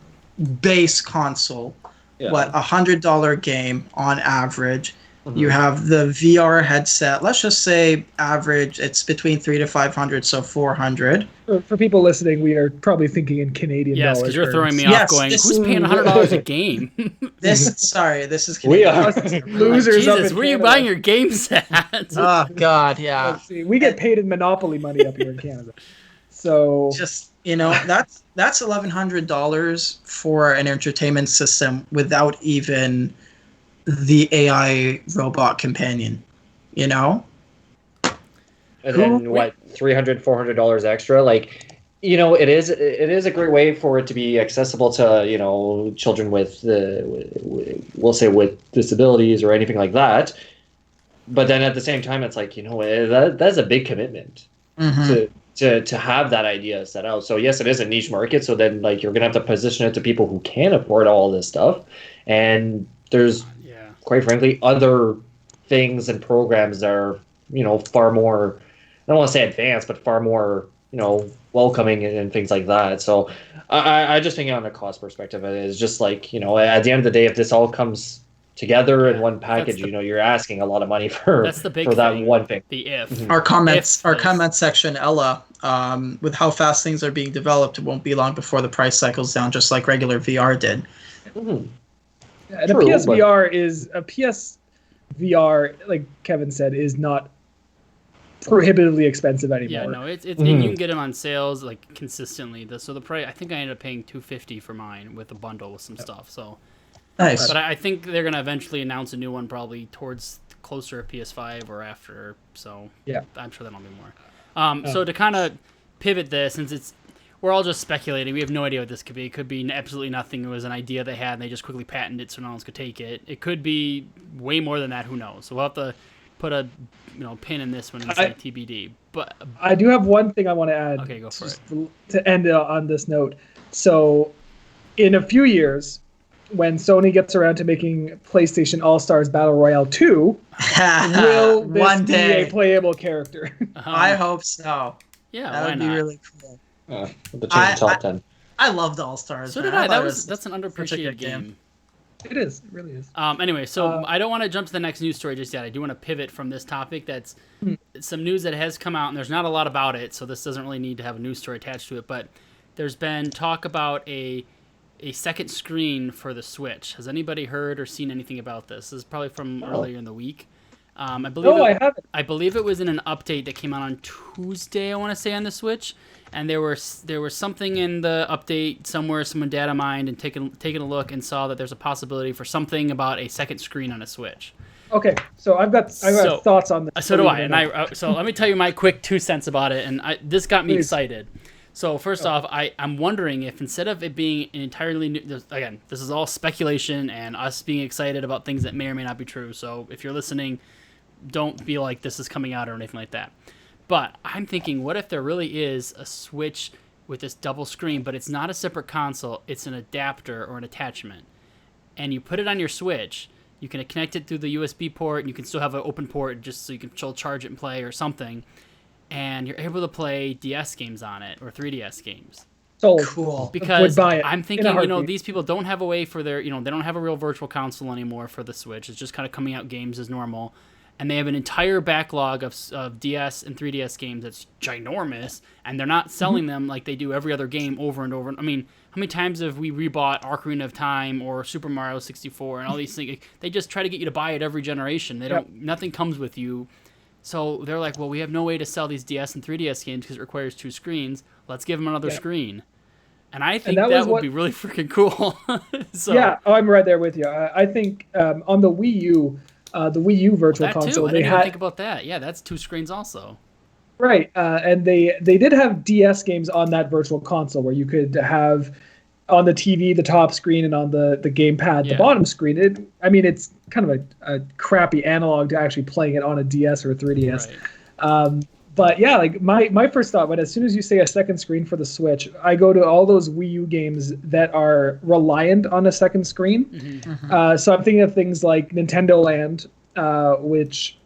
base console. Yeah. $100 game on average. You have the VR headset. Let's just say average. It's between 300 to 500, so 400. For people listening, we are probably thinking in Canadian dollars. Yes, because you're throwing me Yes, off. Going, this who's is- paying $100 a game? This is We Canadian. are. Losers up Jesus, in where are you Canada. buying your games at? Oh God, yeah. Let's see. We get paid in Monopoly money up here in Canada. So Just that's $1,100 for an entertainment system without even the AI robot companion. You know. And then what, $300-$400 extra? Like, it is a great way for it to be accessible to children with we'll say with disabilities or anything like that. But then at the same time, it's like that's a big commitment to have that idea set out. So yes, it is a niche market. So then you're gonna have to position it to people who can afford all this stuff, and there's quite frankly other things and programs that are far more, I don't want to say advanced, but far more welcoming and things like that. So I just think on a cost perspective, it is just at the end of the day, if this all comes together in one package, you're asking a lot of money for That's the big for that thing. one thing. The if. Our comment section, Ella, with how fast things are being developed, it won't be long before the price cycles down, just like regular VR did. And a PSVR is a PSVR, like Kevin said, is not prohibitively expensive anymore. Yeah, no, it's and you can get them on sales consistently. So the price, I think I ended up paying $250 for mine with a bundle with some stuff. So nice. But I think they're gonna eventually announce a new one, probably towards closer to PS5 or after. So yeah, I'm sure that'll be more. So to kind of pivot this, since we're all just speculating, we have no idea what this could be. It could be absolutely nothing. It was an idea they had, and they just quickly patented it so no one else could take it. It could be way more than that. Who knows? So we'll have to put a pin in this one and say TBD. But I do have one thing I want to add. Okay, go for it. To end on this note. So in a few years, when Sony gets around to making PlayStation All-Stars Battle Royale 2, will this one be day a playable character? I hope so. Yeah, that would be really cool. The top 10. I loved All Stars. So did I. That's an underappreciated game. It is. It really is. Anyway, so I don't want to jump to the next news story just yet. I do want to pivot from this topic. That's some news that has come out, and there's not a lot about it, so this doesn't really need to have a news story attached to it. But there's been talk about a second screen for the Switch. Has anybody heard or seen anything about this? This is probably from earlier in the week. I haven't. I believe it was in an update that came out on Tuesday, I want to say, on the Switch. And there was something in the update somewhere, someone data mined and taken a look and saw that there's a possibility for something about a second screen on a Switch. Okay, so I've got thoughts on this. So do I. And so let me tell you my quick 2 cents about it. And this got me excited. So first off, I'm wondering if instead of it being an entirely new, again, this is all speculation and us being excited about things that may or may not be true. So if you're listening, don't feel like this is coming out or anything like that. But I'm thinking, what if there really is a Switch with this double screen, but it's not a separate console, it's an adapter or an attachment. And you put it on your Switch, you can connect it through the USB port, and you can still have an open port just so you can still charge it and play or something. And you're able to play DS games on it or 3DS games. So cool. Because I'm thinking, these people don't have a way for their, they don't have a real virtual console anymore for the Switch. It's just kind of coming out games as normal. And they have an entire backlog of DS and 3DS games that's ginormous, and they're not selling them like they do every other game over and over. I mean, how many times have we rebought Ocarina of Time or Super Mario 64 and all these things? They just try to get you to buy it every generation. Nothing comes with you. So they're like, well, we have no way to sell these DS and 3DS games because it requires 2 screens. Let's give them another screen. And I think that would be really freaking cool. I'm right there with you. I think on the Wii U, the Wii U Virtual Console, I didn't even think about that. Yeah, that's 2 screens also. Right, and they did have DS games on that Virtual Console where you could have on the TV the top screen and on the gamepad the bottom screen. It's kind of a crappy analog to actually playing it on a DS or a 3DS. Right. But yeah, like my first thought, but as soon as you say a second screen for the Switch, I go to all those Wii U games that are reliant on a second screen. Mm-hmm. So I'm thinking of things like Nintendo Land, which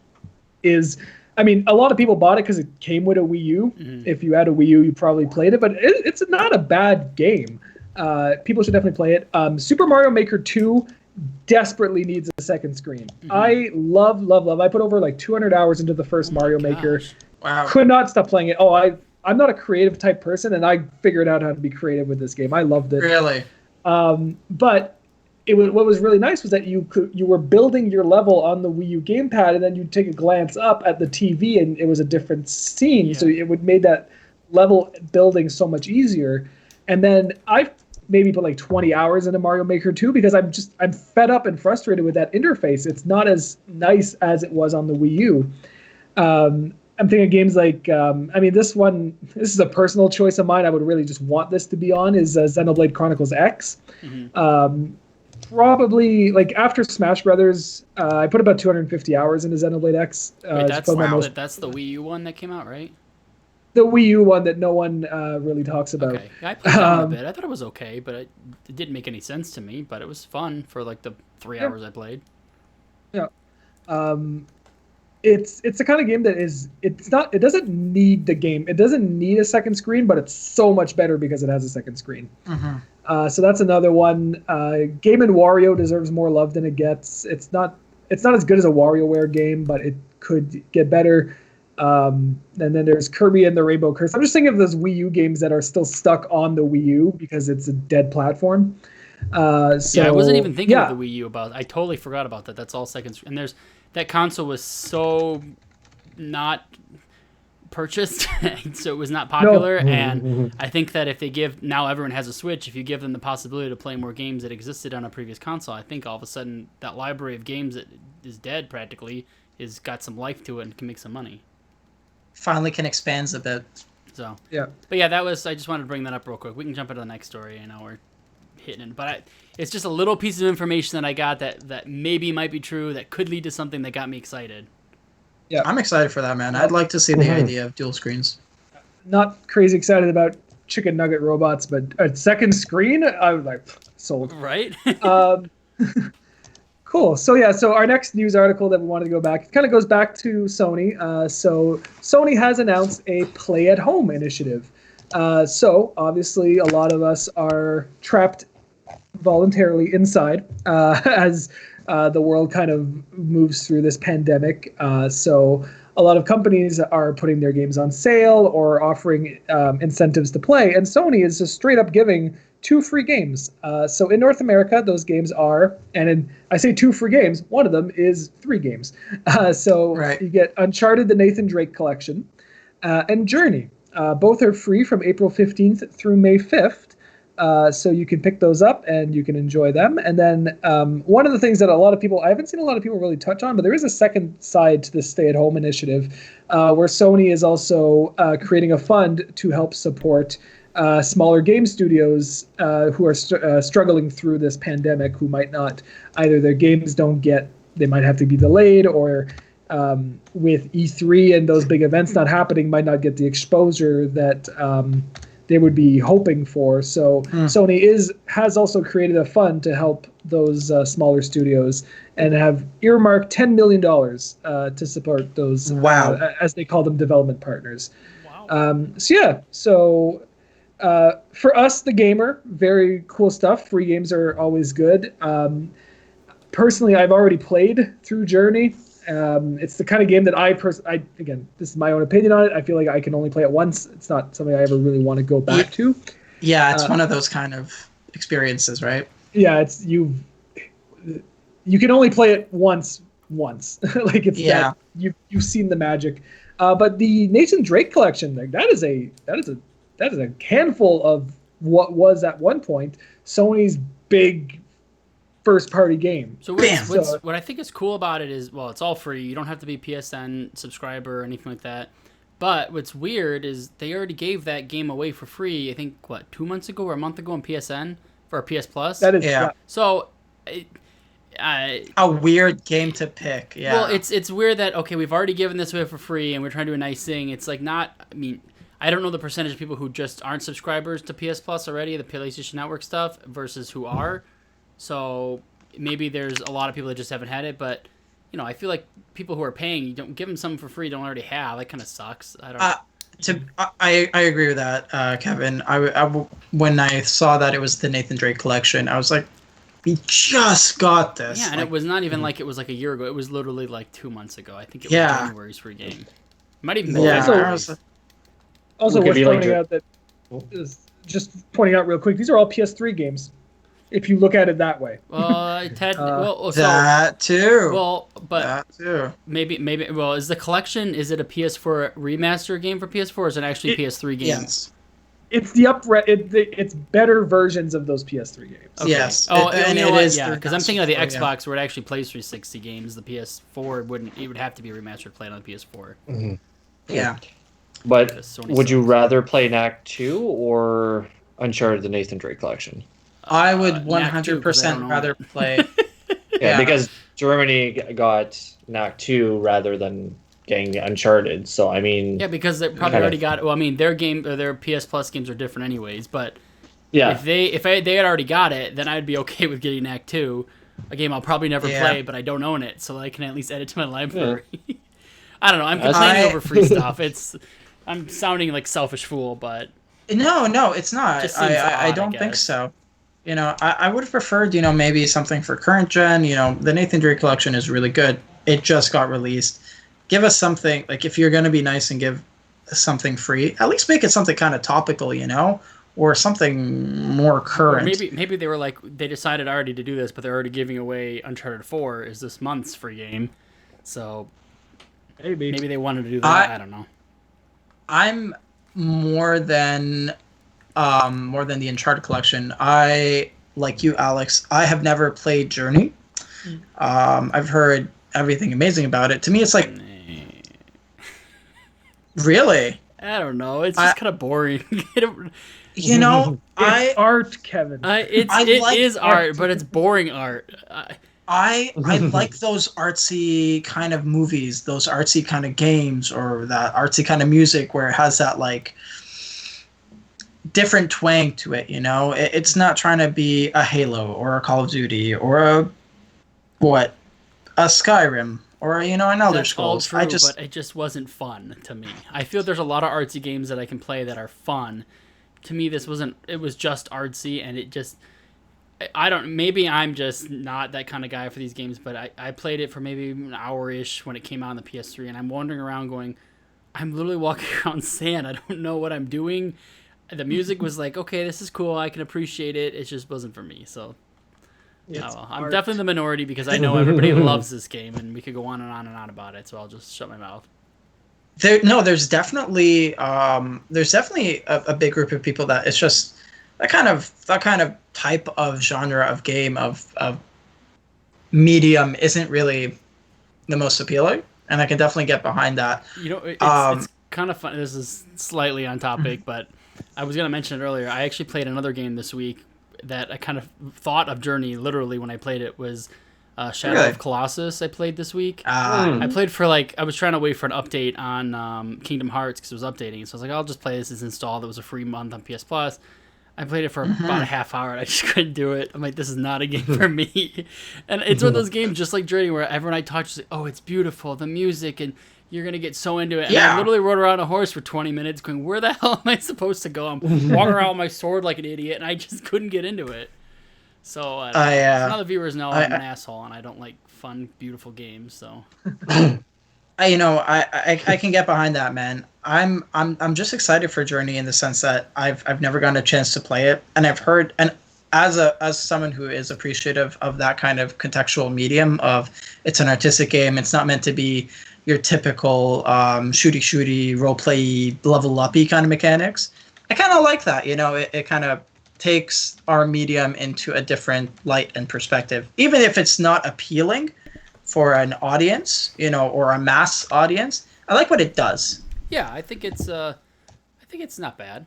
is, a lot of people bought it because it came with a Wii U. Mm-hmm. If you had a Wii U, you probably played it, but it's not a bad game. People should definitely play it. Super Mario Maker 2 desperately needs a second screen. I love. I put over like 200 hours into the first Mario Maker. Wow. Could not stop playing it. I'm not a creative type person, and I figured out how to be creative with this game. I loved it. Really? But what was really nice was that you were building your level on the Wii U gamepad, and then you'd take a glance up at the TV, and it was a different scene. Yeah. So it would made that level building so much easier. And then I've maybe put like 20 hours into Mario Maker 2 because I'm fed up and frustrated with that interface. It's not as nice as it was on the Wii U. I'm thinking of games like, this is a personal choice of mine. I would really just want this to be on is Xenoblade Chronicles X. Probably like after Smash Brothers, I put about 250 hours into Xenoblade X. Wait, that's the Wii U one that came out, right? The Wii U one that no one really talks about. Okay, I played that a bit. I thought it was okay, but it didn't make any sense to me. But it was fun for like the 3 hours I played. Yeah. It's the kind of game that it doesn't need the game. It doesn't need a second screen, but it's so much better because it has a second screen. So that's another one. Game & Wario deserves more love than it gets. It's not as good as a WarioWare game, but it could get better. And then there's Kirby and the Rainbow Curse. I'm just thinking of those Wii U games that are still stuck on the Wii U because it's a dead platform. I wasn't even thinking of the Wii U I totally forgot about that. That's all second. And that console was so not purchased, so it was not popular. No. And I think that if now everyone has a Switch, if you give them the possibility to play more games that existed on a previous console, I think all of a sudden that library of games that is dead practically is got some life to it and can make some money. Finally can expand a bit. So yeah. But yeah, I just wanted to bring that up real quick. We can jump into the next story. I know we're hitting it, but it's just a little piece of information that I got that maybe might be true, that could lead to something that got me excited. Yeah, I'm excited for that, man. I'd like to see the idea of dual screens. Not crazy excited about chicken nugget robots, but a second screen, I was like, sold. Right? Cool. So our next news article that we wanted to go back, it kind of goes back to Sony. So Sony has announced a play at home initiative. So obviously a lot of us are trapped voluntarily inside as the world kind of moves through this pandemic. So a lot of companies are putting their games on sale or offering incentives to play. And Sony is just straight up giving 2 free games. So in North America, those games are, I say 2 free games, one of them is 3 games. You get Uncharted, the Nathan Drake Collection, and Journey. Both are free from April 15th through May 5th. So you can pick those up and you can enjoy them. And then one of the things that I haven't seen a lot of people really touch on, but there is a second side to the stay-at-home initiative where Sony is also creating a fund to help support smaller game studios who are struggling through this pandemic, who might not, either their games they might have to be delayed, or with E3 and those big events not happening, might not get the exposure that they would be hoping for. So Sony has also created a fund to help those smaller studios and have earmarked $10 million to support those, as they call them, development partners. Wow. For us, the gamer, very cool stuff. Free games are always good. Personally, I've already played through Journey. It's the kind of game that again, this is my own opinion on it. I feel like I can only play it once. It's not something I ever really want to go back to. Yeah, it's one of those kind of experiences, right? Yeah, you can only play it once. Like it's that you've seen the magic. But the Nathan Drake Collection, like that is a handful of what was at one point Sony's big first-party game. So what I think is cool about it is, well, it's all free. You don't have to be PSN subscriber or anything like that. But what's weird is they already gave that game away for free, I think, 2 months ago or a month ago on PSN for PS Plus? That is, So... a weird game to pick, yeah. Well, it's weird that, okay, we've already given this away for free and we're trying to do a nice thing. It's like not... I don't know the percentage of people who just aren't subscribers to PS Plus already, the PlayStation Network stuff, versus who are. So maybe there's a lot of people that just haven't had it, but I feel like people who are paying, you don't give them something for free you don't already have. That kind of sucks. I agree with that, Kevin. When I saw that it was the Nathan Drake Collection, I was like, we just got this. Yeah, and like, it was not even like it was like a year ago. It was literally like 2 months ago. I think it was January's free game. It might even be February's. Also worth pointing out that just pointing out real quick, these are all PS3 games. If you look at it that way. That too. Well, but that too. Maybe. Well, is the collection? Is it a PS4 remaster game for PS4? Or is it actually a PS3 game? Yes. It's it's better versions of those PS3 games. Okay. Yes. And it is. Yeah, because I'm thinking of the PS4, Xbox where it actually plays 360 games. The PS4 wouldn't. It would have to be remastered played on the PS4. Mm-hmm. Yeah. But would you rather play Knack 2 or Uncharted: The Nathan Drake Collection? I would 100% rather play. Because Germany got Knack 2 rather than getting Uncharted. So I mean, because they probably already got. Well, I mean, their PS Plus games are different anyways. But if they had already got it, then I'd be okay with getting Knack 2, a game I'll probably never play, but I don't own it, so I can at least add it to my library. Yeah. I don't know. I'm complaining over free stuff. I'm sounding like selfish fool, but no, it's not. I don't think so. I would have preferred, maybe something for current gen. The Nathan Drake collection is really good. It just got released. Give us something, like, if you're going to be nice and give something free, at least make it something kind of topical, or something more current. Or maybe they were like, they decided already to do this, but they're already giving away Uncharted 4 is this month's free game. So maybe they wanted to do that. I don't know. I'm more than the Uncharted collection. I, like you, Alex, I have never played Journey. I've heard everything amazing about it. To me, it's like, really? I don't know. It's just kind of boring. It's art, Kevin. It is art, but it's boring art. I like those artsy kind of movies, those artsy kind of games, or that artsy kind of music where it has that like different twang to it. It's not trying to be a Halo or a Call of Duty or a Skyrim or an Elder Scrolls. All true, but it just wasn't fun to me. I feel there's a lot of artsy games that I can play that are fun. To me, this wasn't. It was just artsy, and it just. I don't. Maybe I'm just not that kind of guy for these games, but I played it for maybe an hour-ish when it came out on the PS3, and I'm wandering around going, I'm literally walking around sand. I don't know what I'm doing. The music was like, okay, this is cool. I can appreciate it. It just wasn't for me. So, I'm definitely the minority because I know everybody loves this game, and we could go on and on about it. So I'll just shut my mouth. There's definitely a big group of people that it's just that kind of type of genre of game of medium isn't really the most appealing, and I can definitely get behind that. It's kind of fun. This is slightly on topic, but I was gonna mention it earlier. I actually played another game this week that I kind of thought of Journey literally when I played it was Shadow of Colossus. I played this week. I played for I was trying to wait for an update on Kingdom Hearts because it was updating. So I was like, I'll just play this. It's installed. It was a free month on PS Plus. I played it for about a half hour and I just couldn't do it. I'm like, this is not a game for me. And it's one of those games just like Journey where everyone I talk to is like, oh, it's beautiful, the music, and you're going to get so into it. And I literally rode around a horse for 20 minutes going, where the hell am I supposed to go? I'm walking around with my sword like an idiot, and I just couldn't get into it. So now the viewers know I'm an asshole and I don't like fun, beautiful games. So I can get behind that, man. I'm just excited for Journey in the sense that I've never gotten a chance to play it, and I've heard, and as someone who is appreciative of that kind of contextual medium of it's an artistic game, it's not meant to be your typical shooty role play level uppy kind of mechanics. I kind of like that. It kind of takes our medium into a different light and perspective, even if it's not appealing for an audience, or a mass audience. I like what it does. Yeah, I think it's not bad.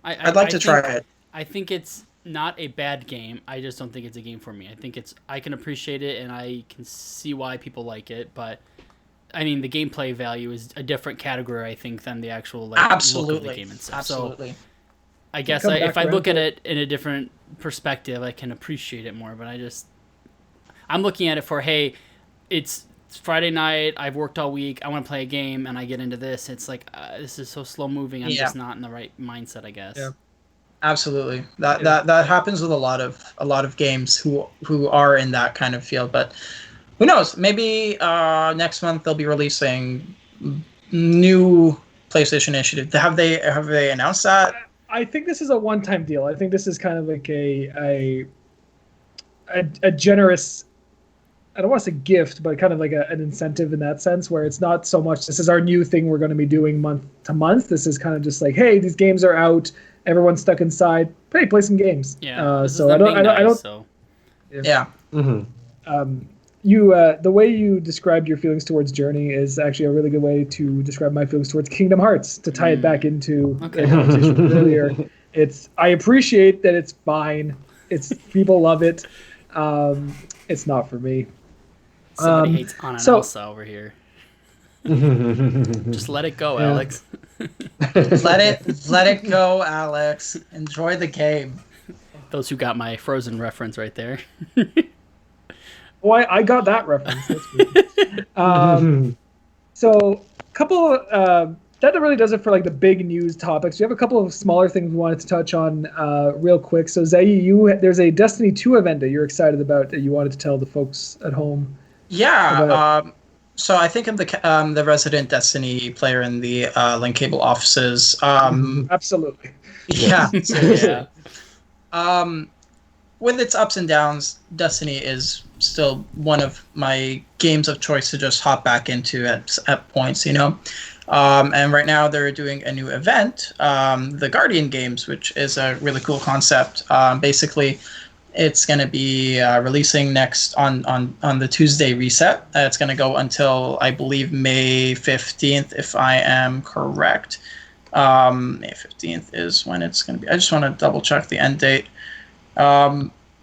I'd like to try it. I think it's not a bad game. I just don't think it's a game for me. I think I can appreciate it and I can see why people like it, but I mean the gameplay value is a different category, I think, than the actual look of the game itself. Absolutely. So I guess if I look at it in a different perspective, I can appreciate it more, but I'm looking at it for, hey, it's Friday night, I've worked all week, I want to play a game, and I get into this. It's like, this is so slow moving, I'm just not in the right mindset, I guess. Yeah. Absolutely. That happens with a lot of games who are in that kind of field. But who knows? Maybe next month they'll be releasing new PlayStation Initiative. Have they announced that? I think this is a one-time deal. I think this is kind of like a generous, I don't want to say gift, but kind of like an incentive in that sense, where it's not so much this is our new thing we're going to be doing month to month. This is kind of just like, hey, these games are out, everyone's stuck inside. Hey, play some games. Yeah. So I don't. So. Yeah. Mm-hmm. The way you described your feelings towards Journey is actually a really good way to describe my feelings towards Kingdom Hearts. To tie it back into the conversation earlier, I appreciate that it's fine. People love it. It's not for me. Somebody hates Anna and Elsa over here. Just let it go, Alex. let it go, Alex. Enjoy the game. Those who got my Frozen reference right there. Oh, I got that reference. That's good. So, couple that really does it for like the big news topics. We have a couple of smaller things we wanted to touch on real quick. So, Zayi, there's a Destiny 2 event that you're excited about that you wanted to tell the folks at home. Yeah. So I think I'm the resident Destiny player in the Link Cable offices. Absolutely. Yeah. So, yeah. With its ups and downs, Destiny is still one of my games of choice to just hop back into at points, you know. And right now they're doing a new event, the Guardian Games, which is a really cool concept. Basically, it's going to be releasing next on the Tuesday reset. It's going to go until, I believe, May 15th, if I am correct. May 15th is when it's going to be. I just want to double check the end date.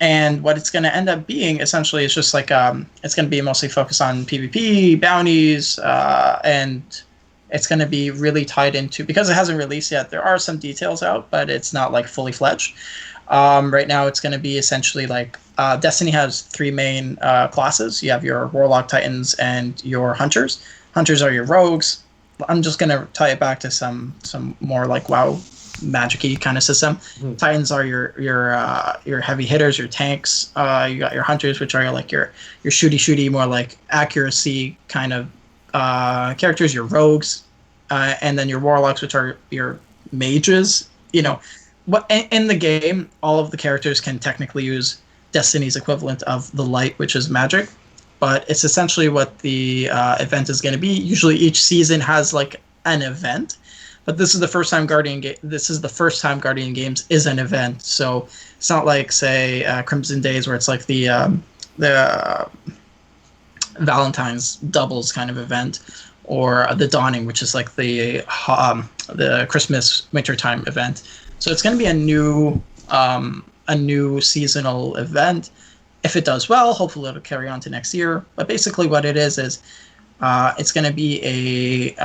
And what it's going to end up being, essentially, is just like it's going to be mostly focused on PvP, bounties, and it's going to be really tied into, because it hasn't released yet, there are some details out, but it's not like fully fledged. Right now, it's going to be essentially like Destiny has three main classes. You have your Warlock, Titans, and your Hunters. Hunters are your rogues. I'm just going to tie it back to some more like WoW magic-y kind of system. Titans are your heavy hitters, your tanks. You got your Hunters, which are like your shooty, more like accuracy kind of characters, your rogues, and then your Warlocks, which are your mages. You know, what in the game, all of the characters can technically use Destiny's equivalent of the light, which is magic, but it's essentially what the event is going to be. Usually, each season has like an event, but this is the first time Guardian Games is an event. So it's not like, say, Crimson Days, where it's like the Valentine's doubles kind of event, or the Dawning, which is like the Christmas wintertime event. So it's going to be a new seasonal event. If it does well, hopefully it'll carry on to next year. But basically, what it is it's going to be a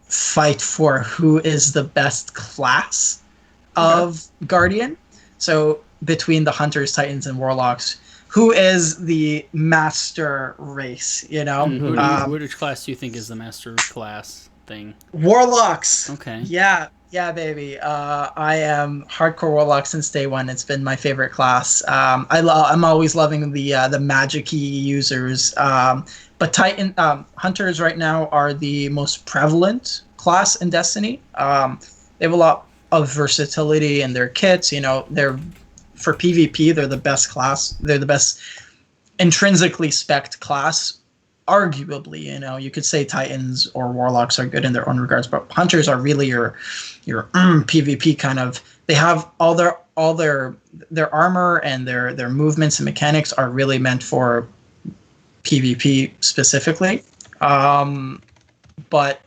fight for who is the best class of Guardian. So between the Hunters, Titans, and Warlocks, who is the master race? You know, which class do you think is the master class thing? Warlocks. Okay. Yeah, baby. I am hardcore Warlock since day one. It's been my favorite class. I'm always loving the magic-y users. But Hunters right now are the most prevalent class in Destiny. They have a lot of versatility in their kits. You know, for PvP, they're the best class. They're the best intrinsically spec'd class. Arguably, you know, you could say Titans or Warlocks are good in their own regards, but Hunters are really your PvP kind of. They have all their armor and their movements and mechanics are really meant for PvP specifically. But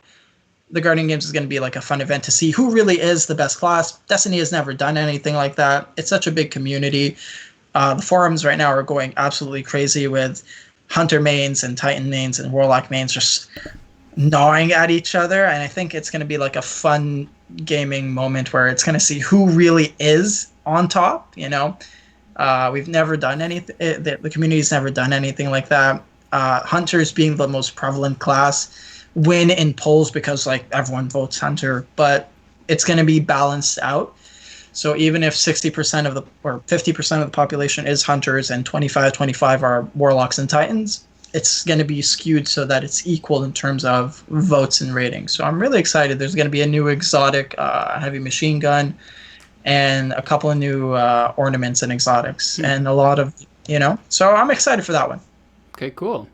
the Guardian Games is going to be like a fun event to see who really is the best class. Destiny has never done anything like that. It's such a big community. The forums right now are going absolutely crazy with Hunter mains and Titan mains and Warlock mains just gnawing at each other, and I think it's going to be like a fun gaming moment where it's going to see who really is on top. You know, we've never done anything. The community's never done anything like that. Hunters being the most prevalent class win in polls because like everyone votes Hunter, but it's going to be balanced out. So even if 60% of the or 50% of the population is hunters and 25 are warlocks and titans, it's going to be skewed so that it's equal in terms of votes and ratings. So I'm really excited. There's going to be a new exotic heavy machine gun and a couple of new ornaments and exotics and a lot of, so I'm excited for that one. Okay, cool.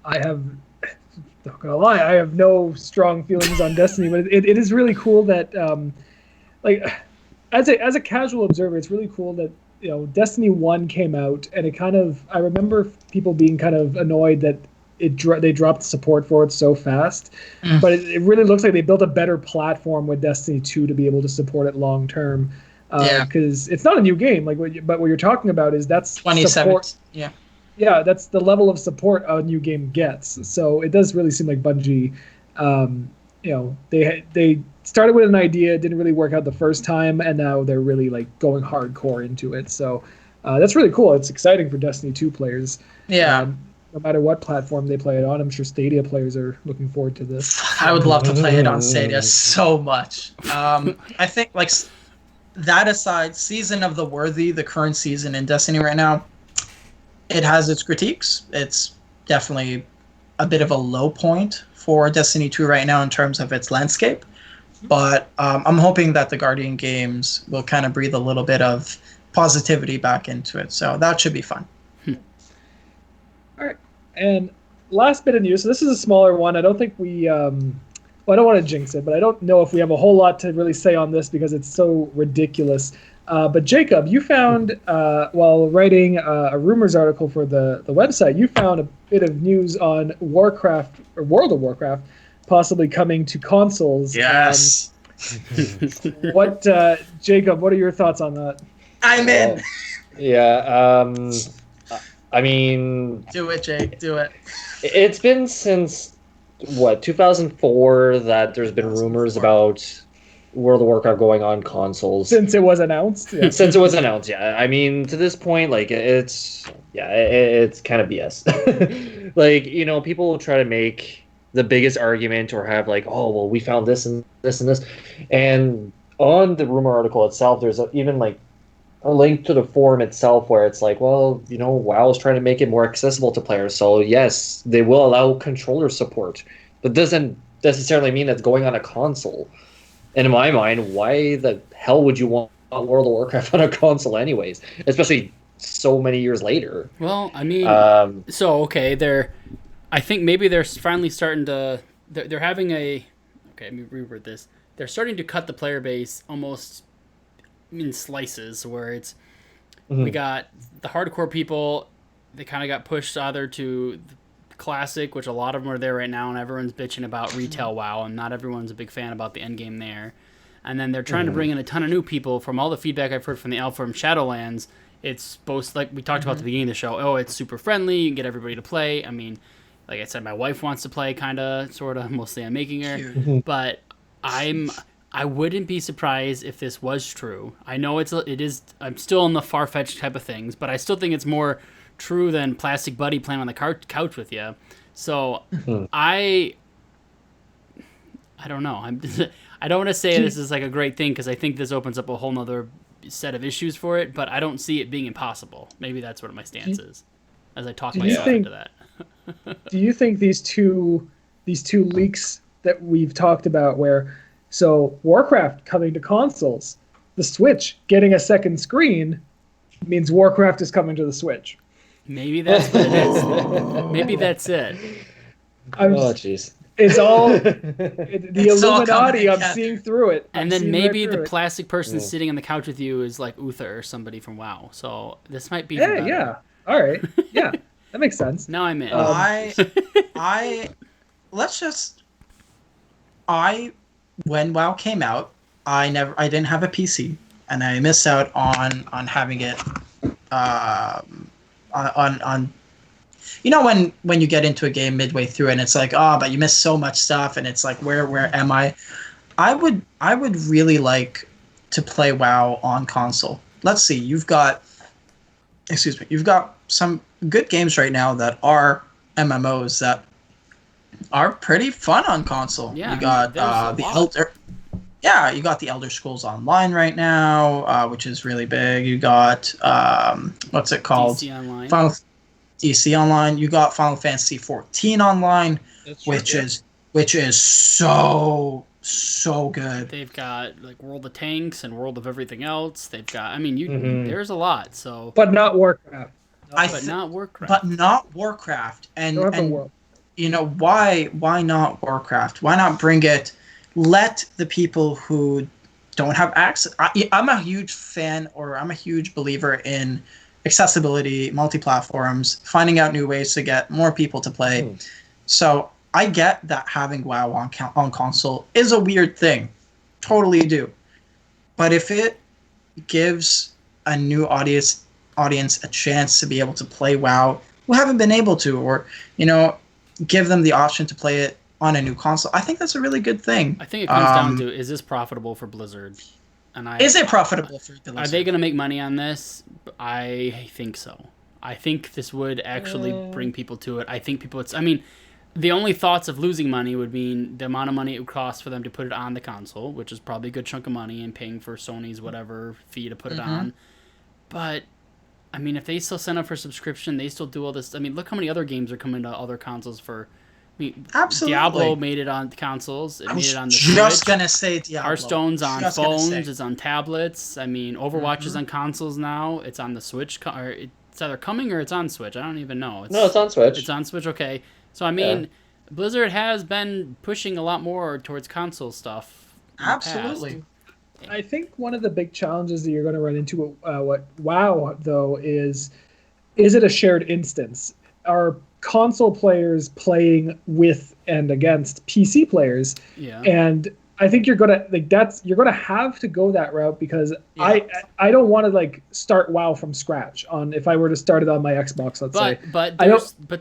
I have, not gonna lie, I have no strong feelings on Destiny, but it is really cool that, as a casual observer, it's really cool that Destiny 1 came out, and it kind of, I remember people being kind of annoyed that they dropped support for it so fast, but it really looks like they built a better platform with Destiny 2 to be able to support it long term. Because it's not a new game, but what you're talking about is that's 27. Support. Yeah, that's the level of support a new game gets. So it does really seem like Bungie, they started with an idea, it didn't really work out the first time, and now they're really going hardcore into it. So that's really cool. It's exciting for Destiny 2 players. Yeah. No matter what platform they play it on, I'm sure Stadia players are looking forward to this. I would love to play it on Stadia so much. I think that aside, Season of the Worthy, the current season in Destiny right now, it has its critiques. It's definitely a bit of a low point for Destiny 2 right now in terms of its landscape. But I'm hoping that the Guardian games will kind of breathe a little bit of positivity back into it. So that should be fun. All right. And last bit of news. So this is a smaller one. I don't think we... I don't want to jinx it, but I don't know if we have a whole lot to really say on this because it's so ridiculous. But Jacob, you found, while writing a rumors article for the website, you found a bit of news on Warcraft, or World of Warcraft, possibly coming to consoles. Yes. Jacob, what are your thoughts on that? I'm in. I mean... Do it, Jake. Do it. It's been since, 2004 that there's been rumors about World of Warcraft going on consoles. Since it was announced? Yeah. Since it was announced, yeah. I mean, to this point, it's kind of BS. People will try to make the biggest argument or have we found this and this and this. And on the rumor article itself, there's even a link to the forum itself where it's WoW is trying to make it more accessible to players. So yes, they will allow controller support, but doesn't necessarily mean it's going on a console. And in my mind, why the hell would you want World of Warcraft on a console anyways? Especially so many years later. Well, I mean, I think maybe they're finally starting to... They're having a... Okay, let me reword this. They're starting to cut the player base almost in slices, where it's... We got the hardcore people, they kind of got pushed either to the classic, which a lot of them are there right now, and everyone's bitching about retail WoW, and not everyone's a big fan about the end game there. And then they're trying to bring in a ton of new people. From all the feedback I've heard from the Alpha from Shadowlands, it's supposed, like we talked about at the beginning of the show, it's super friendly, you can get everybody to play. I mean, like I said, my wife wants to play, kind of, sort of, mostly I'm making her. But I wouldn't be surprised if this was true. I know it is. I'm still in the far-fetched type of things, but I still think it's more true than Plastic Buddy playing on the couch with you. So I don't know. I don't want to say this is a great thing because I think this opens up a whole nother set of issues for it, but I don't see it being impossible. Maybe that's what my stance is as I talk myself into that. Do you think these two leaks that we've talked about so Warcraft coming to consoles, the Switch getting a second screen means Warcraft is coming to the Switch? Maybe that's what it is. Maybe that's it. Jeez. It's all the Illuminati. I'm seeing through it. And then maybe the plastic person sitting on the couch with you is like Uther or somebody from WoW. So this might be. Yeah. All right. Yeah, that makes sense. Now I'm in. When WoW came out, I didn't have a PC, and I missed out on having it on when you get into a game midway through and it's like, but you missed so much stuff, and it's like, where am I? I would really like to play WoW on console. Let's see, you've got some good games right now that are MMOs that are pretty fun on console. Yeah, you got the Elder. Yeah, you got the Elder Scrolls Online right now, which is really big. You got what's it called? DC Online. DC Online. You got Final Fantasy 14 Online, which is so good. They've got like World of Tanks and World of everything else. They've got, I mean, there's a lot. So, but not Warcraft. Not Warcraft. But not Warcraft. And World. You know why not Warcraft? Why not bring it? Let the people who don't have access. I'm a huge fan, or I'm a huge believer in accessibility, multi-platforms, finding out new ways to get more people to play. So I get that having WoW on console is a weird thing. Totally do. But if it gives a new audience a chance to be able to play WoW who haven't been able to, or, give them the option to play it on a new console, I think that's a really good thing. I think it comes down to, is this profitable for Blizzard? Is it profitable for Blizzard? Are they going to make money on this? I think so. I think this would actually bring people to it. I think people... the only thoughts of losing money would mean the amount of money it would cost for them to put it on the console, which is probably a good chunk of money, and paying for Sony's whatever fee to put it on. But, if they still sign up for subscription, they still do all this... look how many other games are coming to other consoles for... Absolutely. Diablo made it on consoles. It made it on the just Switch. Gonna say Diablo. Hearthstone's on phones. It's on tablets. Overwatch is on consoles now. It's on the Switch. Or it's either coming or it's on Switch. I don't even know. No, it's on Switch. It's on Switch. Okay. So Blizzard has been pushing a lot more towards console stuff. Absolutely. I think one of the big challenges that you're going to run into what WoW though is it a shared instance? Are console players playing with and against PC players? Yeah. And I think you're gonna have to go that route, because I don't want to start WoW from scratch if I were to start it on my Xbox, let's say. But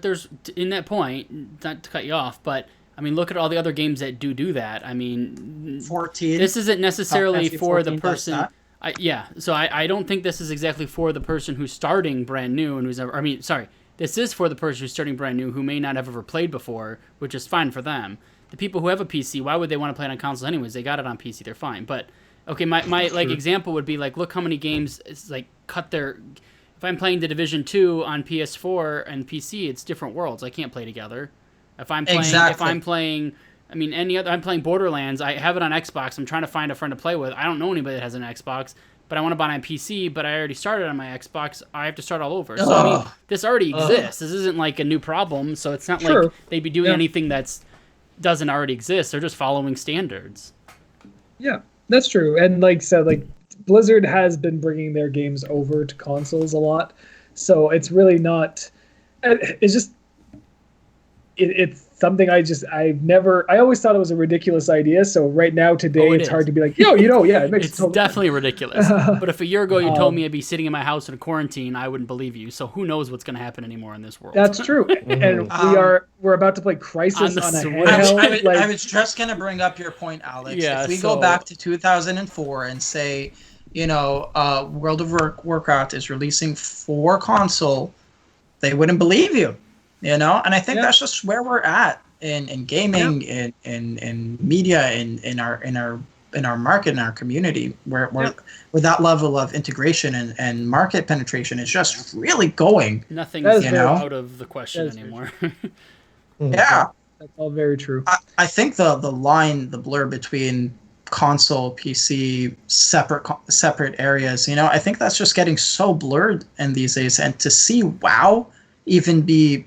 there's in that point, not to cut you off, but look at all the other games that do that. 14. This isn't necessarily for the 14 person. So I don't think this is exactly for the person who's starting brand new and who's never. This is for the person who's starting brand new who may not have ever played before, which is fine for them. The people who have a PC, why would they want to play it on console anyways? They got it on PC, they're fine. But okay, my example would be look how many games it's cut their. If I'm playing The Division 2 on PS4 and PC, it's different worlds. I can't play together. If I'm playing I'm playing Borderlands, I have it on Xbox. I'm trying to find a friend to play with. I don't know anybody that has an Xbox, but I want to buy it on PC, but I already started on my Xbox. I have to start all over. So this already exists. This isn't a new problem. So it's not like they'd be doing anything that's doesn't already exist. They're just following standards. Yeah, that's true. And Blizzard has been bringing their games over to consoles a lot. So it's really not. It's just. It's something I always thought it was a ridiculous idea. So right now, today, it's hard to be like, it makes it's definitely ridiculous. But if a year ago you told me I'd be sitting in my house in a quarantine, I wouldn't believe you. So who knows what's going to happen anymore in this world? That's true. And we're about to play Crysis on a handheld. I was just going to bring up your point, Alex. If we go back to 2004 and say, World of Warcraft is releasing for console, they wouldn't believe you. And I think that's just where we're at in gaming, in media, in our market, in our community, where that level of integration and market penetration is just really going. Nothing's out of the question anymore. Yeah, that's all very true. I think the blur between console, PC, separate areas. I think that's just getting so blurred in these days, and to see WoW even be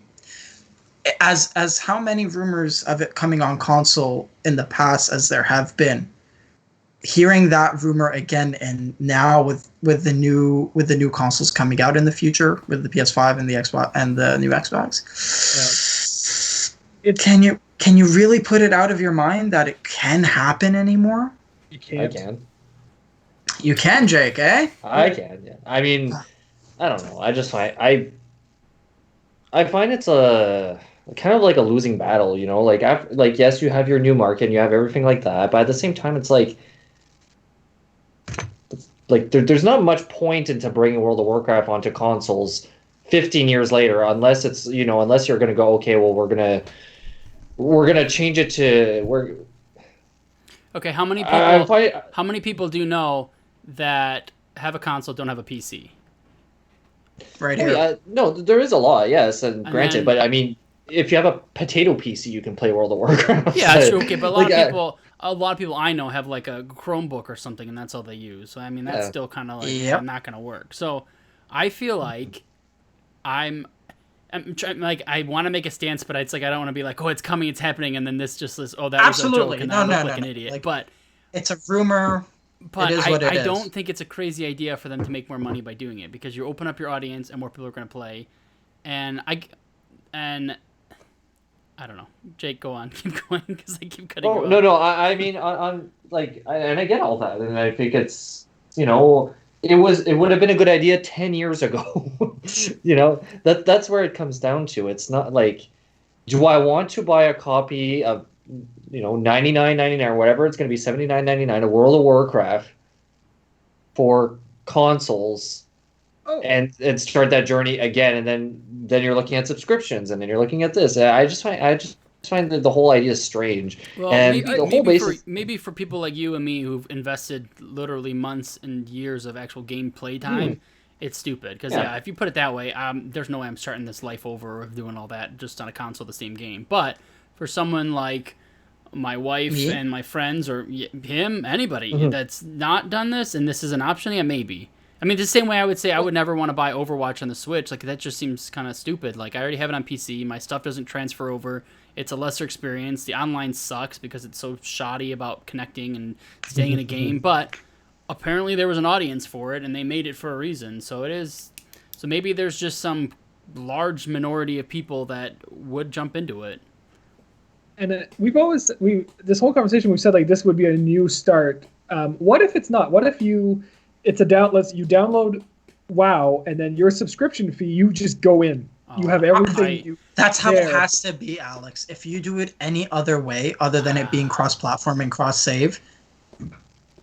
as how many rumors of it coming on console in the past as there have been, hearing that rumor again, and now with the new consoles coming out in the future, with the PS5 and the Xbox and the new Xbox, can you really put it out of your mind that it can happen anymore? You can't. I can. You can, Jake, eh? I can, yeah. I don't know. I just find I find it's a kind of like a losing battle, yes, you have your new market and you have everything like that, but at the same time, it's there's not much point into bringing World of Warcraft onto consoles 15 years later, unless it's unless you're going to go, okay, well, we're going to we're gonna change it to Okay, how many people do you know that have a console don't have a PC? Right here. Yeah, no, there is a lot, yes, and granted, then, but I mean, if you have a potato PC, you can play World of Warcraft. Yeah, that's true. Okay, but a lot of people I know have like a Chromebook or something, and that's all they use. So I mean, that's still kind of like not gonna work. So I feel like I'm like I want to make a stance, but it's like I don't want to be like, oh, it's coming, it's happening, and then this was a joke, and I look like an idiot. Like, but it's a rumor. But it is what it is. I don't think it's a crazy idea for them to make more money by doing it, because you open up your audience and more people are going to play. And I don't know. Jake, go on. Keep going, because I keep cutting you off. No. I mean, on like, and I get all that, and I think it's, it would have been a good idea 10 years ago. That's where it comes down to. It's not like, do I want to buy a copy of $99.99 or whatever it's going to be, $79.99 a World of Warcraft for consoles, and start that journey again, and then you're looking at subscriptions, and then you're looking at this. I just find that the whole idea is strange. Well, and maybe for people like you and me who've invested literally months and years of actual gameplay time, it's stupid. Because if you put it that way, there's no way I'm starting this life over of doing all that just on a console, the same game. But for someone like my wife and my friends, or him, anybody that's not done this, and this is an option, maybe. I mean, the same way I would say I would never want to buy Overwatch on the Switch. Like, that just seems kind of stupid. Like, I already have it on PC. My stuff doesn't transfer over. It's a lesser experience. The online sucks because it's so shoddy about connecting and staying in a game. But apparently there was an audience for it, and they made it for a reason. So it is. So maybe there's just some large minority of people that would jump into it. And this whole conversation we've said like this would be a new start. What if it's not? What if you download WoW, and then your subscription fee, you just go in. You have everything. That's how it has to be, Alex. If you do it any other way, other than it being cross-platform and cross-save,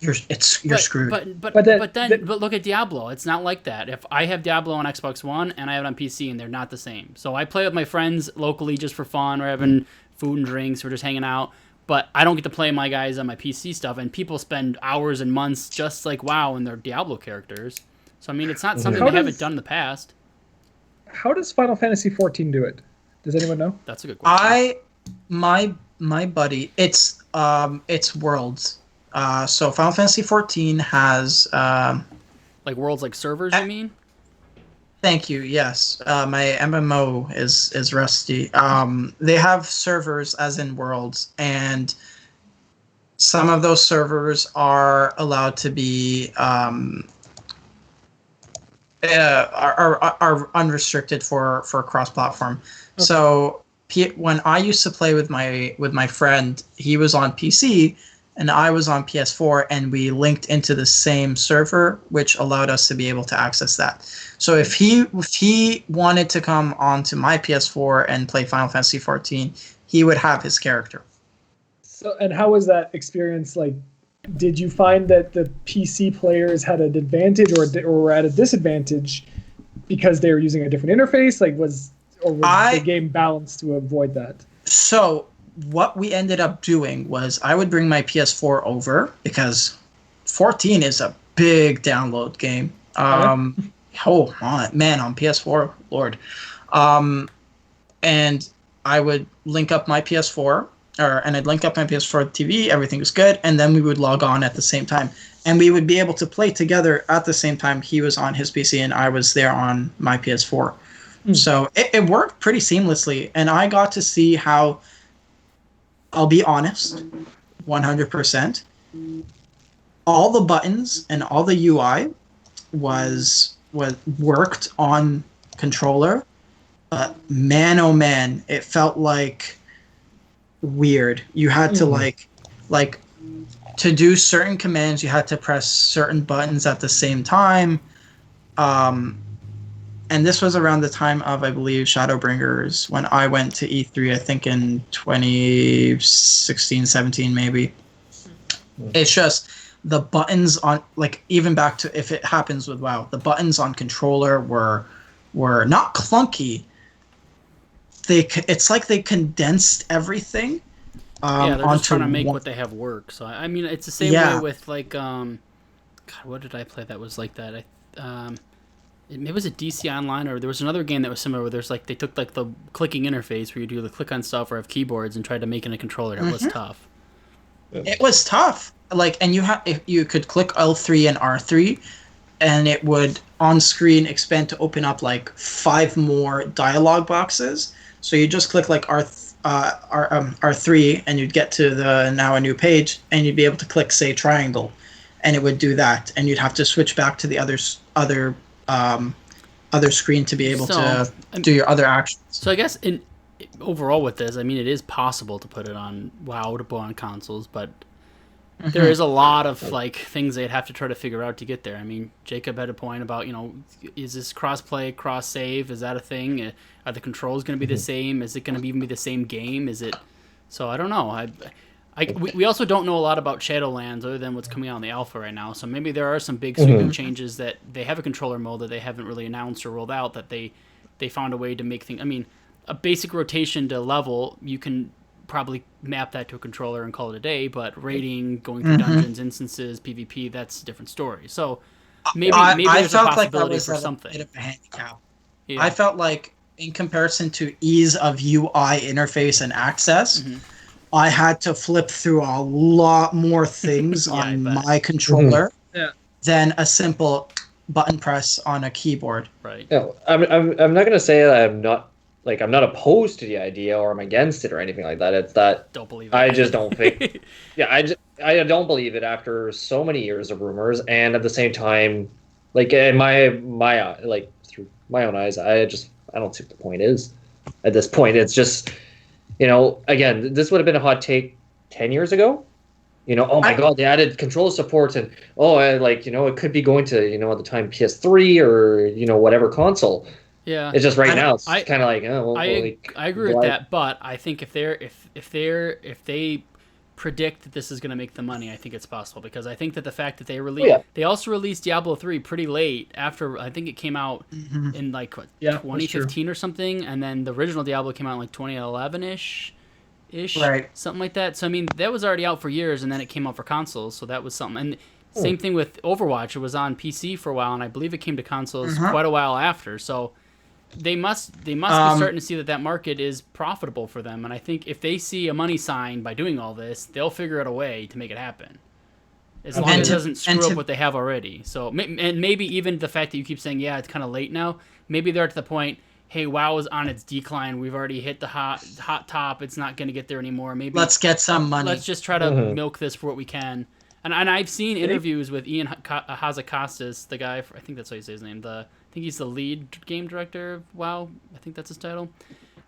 you're screwed. But look at Diablo. It's not like that. If I have Diablo on Xbox One and I have it on PC, and they're not the same. So I play with my friends locally just for fun. We're having food and drinks. We're just hanging out. But I don't get to play my guys on my PC stuff, and people spend hours and months just like WoW in their Diablo characters. So, I mean, it's not something they haven't done in the past. How does Final Fantasy 14 do it? Does anyone know? That's a good question. My buddy, it's Worlds. So Final Fantasy 14 has... like Worlds, like servers, you mean? Thank you. Yes, my MMO is rusty. They have servers, as in Worlds, and some of those servers are allowed to be are unrestricted for cross-platform. Okay. So when I used to play with my friend, he was on PC and I was on PS4, and we linked into the same server, which allowed us to be able to access that. So if he wanted to come onto my PS4 and play Final Fantasy 14, he would have his character. So, and how was that experience like? Did you find that the PC players had an advantage or were at a disadvantage because they were using a different interface? Like, was the game balanced to avoid that? So what we ended up doing was I would bring my PS4 over, because 14 is a big download game. Oh man, on PS4, Lord. And I would link up my PS4, and I'd link up my PS4 TV, everything was good, and then we would log on at the same time. And we would be able to play together at the same time. He was on his PC and I was there on my PS4. So it worked pretty seamlessly, and I got to see how, I'll be honest, 100%, all the buttons and all the UI was worked on controller, but man, oh man, it felt like weird. You had to like to do certain commands, you had to press certain buttons at the same time. And this was around the time of, I believe, Shadowbringers, when I went to E3, I think in 2016, 17 maybe. It's just the buttons on, like, even back to if it happens with WoW, the buttons on controller were not clunky, it's like they condensed everything. Yeah, they're just trying to make one... what they have work. So I mean, it's the same way with like God, what did I play that was like that? It was a DC Online, or there was another game that was similar where there's like they took like the clicking interface where you do the click on stuff or have keyboards and tried to make it a controller. That was tough. It was tough. Like, and if you could click L3 and R3, and it would on screen expand to open up like 5 more dialogue boxes. So you just click like R3 and you'd get to the now a new page, and you'd be able to click say triangle, and it would do that, and you'd have to switch back to the other screen to be able to do your other actions. So I guess overall with this, I mean, it is possible to put it on WoW to put on consoles, but there is a lot of like things they'd have to try to figure out to get there. I mean, Jacob had a point about, is this cross-play, cross-save? Is that a thing? Are the controls going to be the same? Is it going to even be the same game? Is it? So I don't know. We also don't know a lot about Shadowlands other than what's coming out in the alpha right now. So maybe there are some big sweeping changes that they have a controller mode that they haven't really announced or rolled out, that they found a way to make things. I mean, a basic rotation to level, you can probably map that to a controller and call it a day, but raiding, going through dungeons, instances, PvP, that's a different story. So maybe there's a possibility for something. Bit of a handicap. Yeah. I felt like in comparison to ease of UI interface and access, I had to flip through a lot more things on my controller than a simple button press on a keyboard. Right. Yeah, I'm not going to say that I'm not opposed to the idea or I'm against it or anything like that. It's that don't believe it. I just don't think. I don't believe it after so many years of rumors, and at the same time, like in my like through my own eyes, I don't see what the point is. At this point, it's just, again, this would have been a hot take 10 years ago. Oh my God, they added controller support, and it could be going to, at the time PS3 or whatever console. Yeah, it's just now it's kind of like, oh. I agree with that, but I think if they predict that this is going to make the money, I think it's possible, because I think that the fact that they also released Diablo 3 pretty late after, I think it came out in 2015 or something, and then the original Diablo came out in like 2011-ish, right, something like that. So I mean, that was already out for years, and then it came out for consoles, so that was something. And same thing with Overwatch; it was on PC for a while, and I believe it came to consoles quite a while after. So they must be starting to see that market is profitable for them, and I think if they see a money sign by doing all this, they'll figure out a way to make it happen, as long as it doesn't screw up what they have already. So, and maybe even the fact that you keep saying, it's kind of late now, maybe they're to the point, hey, WoW is on its decline, we've already hit the hot top, it's not going to get there anymore, maybe let's get some money, let's just try to milk this for what we can. And I've seen interviews with Ian Hazakostas, the guy, I think that's how you say his name, I think he's the lead game director of WoW. I think that's his title.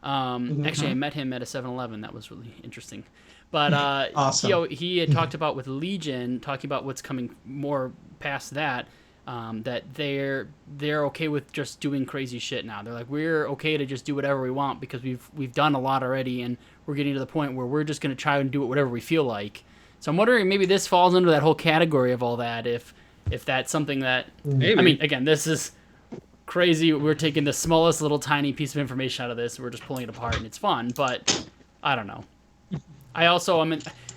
Actually, I met him at a 7-Eleven. That was really interesting. But awesome. He had talked about with Legion, talking about what's coming more past that, that they're okay with just doing crazy shit now. They're like, we're okay to just do whatever we want because we've done a lot already, and we're getting to the point where we're just going to try and do it whatever we feel like. So I'm wondering, maybe this falls under that whole category of all that, if that's something that... Maybe. I mean, again, this is crazy. We're taking the smallest little tiny piece of information out of this, we're just pulling it apart, and it's fun, but I don't know. I also,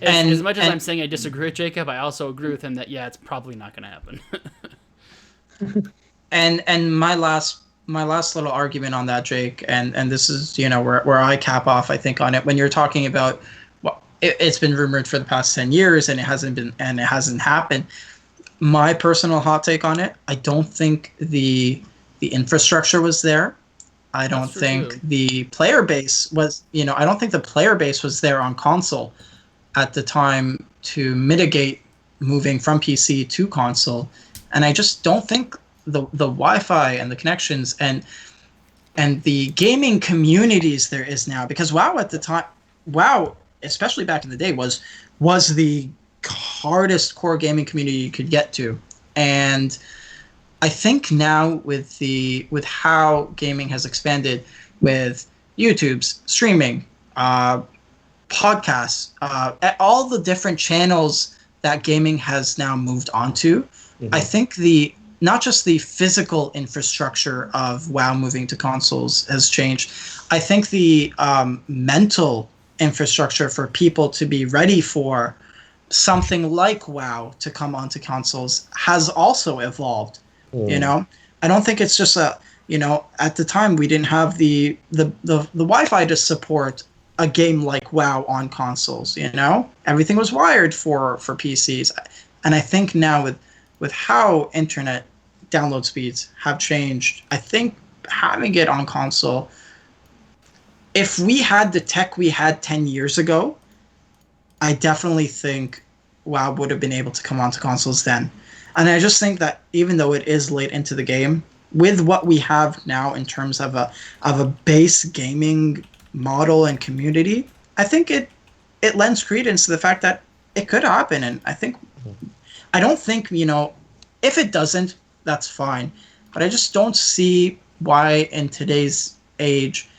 as much as I'm saying I disagree with Jacob, I also agree with him that, it's probably not going to happen. and my last little argument on that, Jake, and this is, where I cap off, I think, on it, when you're talking about, it's been rumored for the past 10 years and it hasn't happened. My personal hot take on it, I don't think the infrastructure was there. I don't think the player base was, I don't think the player base was there on console at the time to mitigate moving from PC to console. And I just don't think the Wi-Fi and the connections and the gaming communities there is now, because WoW at the time, especially back in the day, was the hardest core gaming community you could get to. And I think now with how gaming has expanded with YouTube's streaming, podcasts, all the different channels that gaming has now moved onto, I think the not just the physical infrastructure of WoW moving to consoles has changed. I think the mental infrastructure for people to be ready for something like WoW to come onto consoles has also evolved. You know, I don't think it's just at the time we didn't have the Wi-Fi to support a game like WoW on consoles. You know, everything was wired for PCs, and I think now with how internet download speeds have changed, I think having it on console, if we had the tech we had 10 years ago, I definitely think WoW would have been able to come onto consoles then. And I just think that even though it is late into the game, with what we have now in terms of a base gaming model and community, I think it lends credence to the fact that it could happen. And I don't think, if it doesn't, that's fine. But I just don't see why in today's age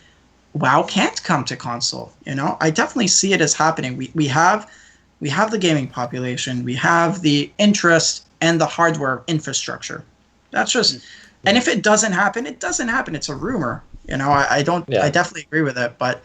WoW can't come to console. I definitely see it as happening. We have the gaming population, we have the interest and the hardware infrastructure. That's just, and if it doesn't happen, it doesn't happen. It's a rumor. I definitely agree with it, but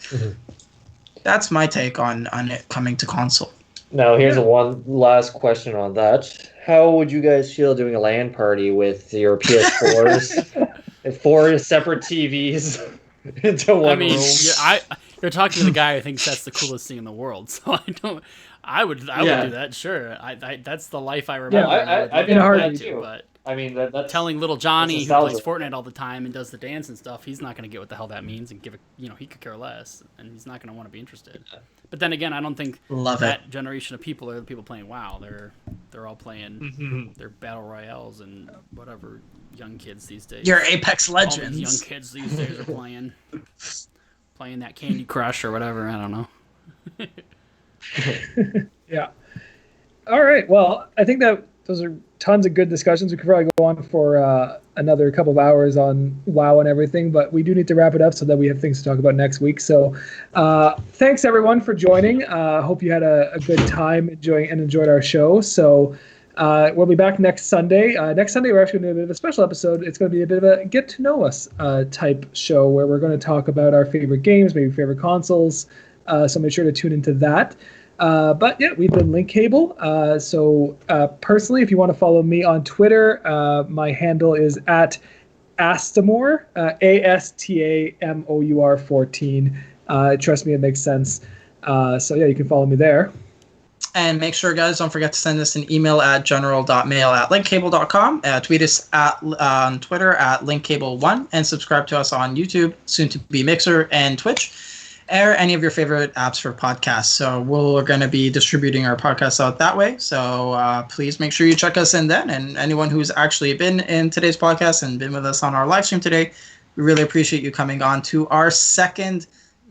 that's my take on it coming to console. Now, here's one last question on that. How would you guys feel doing a LAN party with your PS4s and 4 separate TVs into one room? You're talking to the guy who thinks that's the coolest thing in the world. So I would do that. Sure, that's the life I remember. I've been hard too. But I mean, that's telling little Johnny who plays Fortnite all the time and does the dance and stuff. He's not going to get what the hell that means and he could care less, and he's not going to want to be interested. But then again, I don't think that generation of people are the people playing WoW. They're all playing their battle royales and whatever young kids these days. Your Apex Legends. All these young kids these days are playing that Candy Crush or whatever. I don't know. Yeah. All right. Well, I think that those are tons of good discussions. We could probably go on for another couple of hours on WoW and everything, but we do need to wrap it up so that we have things to talk about next week. So thanks everyone for joining. Hope you had a good time enjoyed our show. So we'll be back next Sunday. Next Sunday, we're actually going to do a bit of a special episode. It's going to be a bit of a get to know us type show where we're going to talk about our favorite games, maybe favorite consoles. So make sure to tune into that. But yeah, we've been Link Cable. So personally, if you want to follow me on Twitter, my handle is at Astamor, ASTAMOUR 14. Trust me, it makes sense. So yeah, you can follow me there. And make sure, guys, don't forget to send us an email at general.mail@linkcable.com. Tweet us on Twitter at linkcable1, and subscribe to us on YouTube, soon to be Mixer and Twitch, or any of your favorite apps for podcasts. So we're going to be distributing our podcasts out that way. So please make sure you check us in then. And anyone who's actually been in today's podcast and been with us on our live stream today, we really appreciate you coming on to our second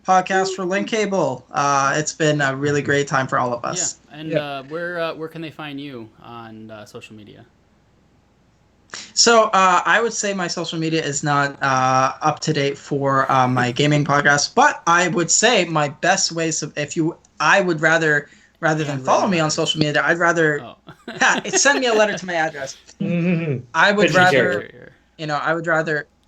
podcast for Link Cable. It's been a really great time for all of us. Yeah. And where can they find you on social media? So I would say my social media is not up to date for my gaming podcast, but I would say my best ways of rather than follow me on social media, I'd rather send me a letter to my address. I would rather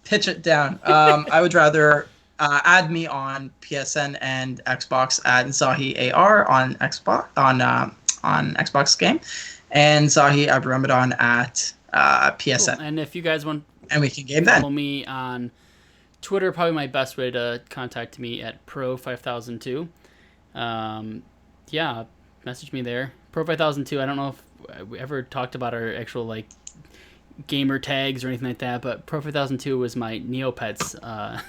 pitch it down. I would rather add me on PSN and Xbox at Zahi AR on Xbox on Xbox game, and Zahi Abramadan at PSN. Cool. And if you guys want, and we can game follow me on Twitter. Probably my best way to contact me at Pro5002. Yeah, message me there. Pro5002. I don't know if we ever talked about our actual gamer tags or anything like that, but Pro5002 was my Neopets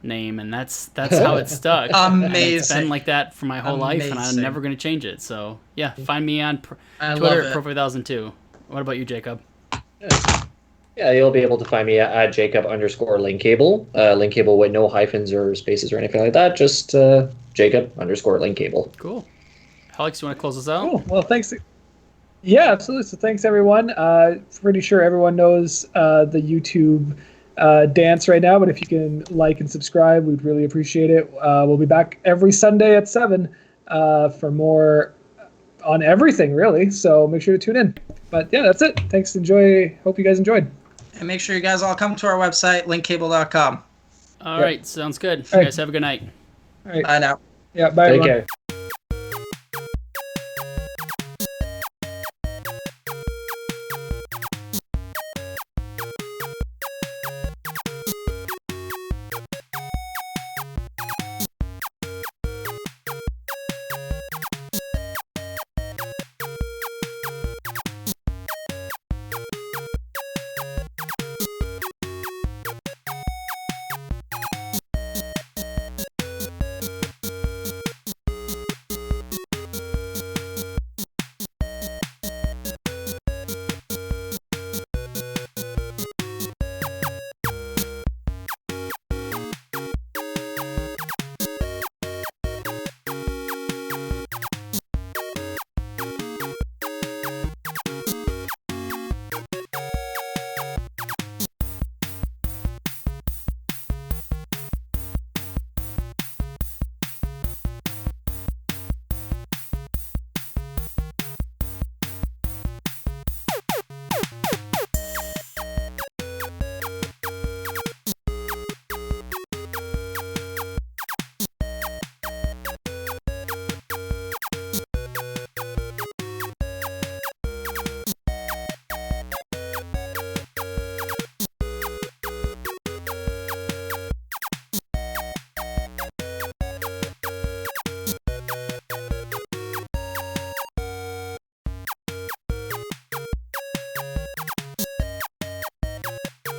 name, and that's how it stuck. Amazing. And it's been like that for my whole life, and I'm never going to change it. So yeah, find me on Twitter at Pro5002. What about you, Jacob? Yeah, you'll be able to find me at Jacob_Linkcable. Linkcable with no hyphens or spaces or anything like that. Just Jacob_Linkcable. Cool. Alex, you want to close us out? Cool. Well, thanks. Yeah, absolutely. So thanks, everyone. Pretty sure everyone knows the YouTube dance right now, but if you can like and subscribe, we'd really appreciate it. We'll be back every Sunday at 7 for more on everything, really. So make sure to tune in. But yeah, that's it. Thanks. Hope you guys enjoyed. And make sure you guys all come to our website, linkkable.com. All right, sounds good. You guys have a good night. All right. Bye now. Yeah, bye, Take everyone. care.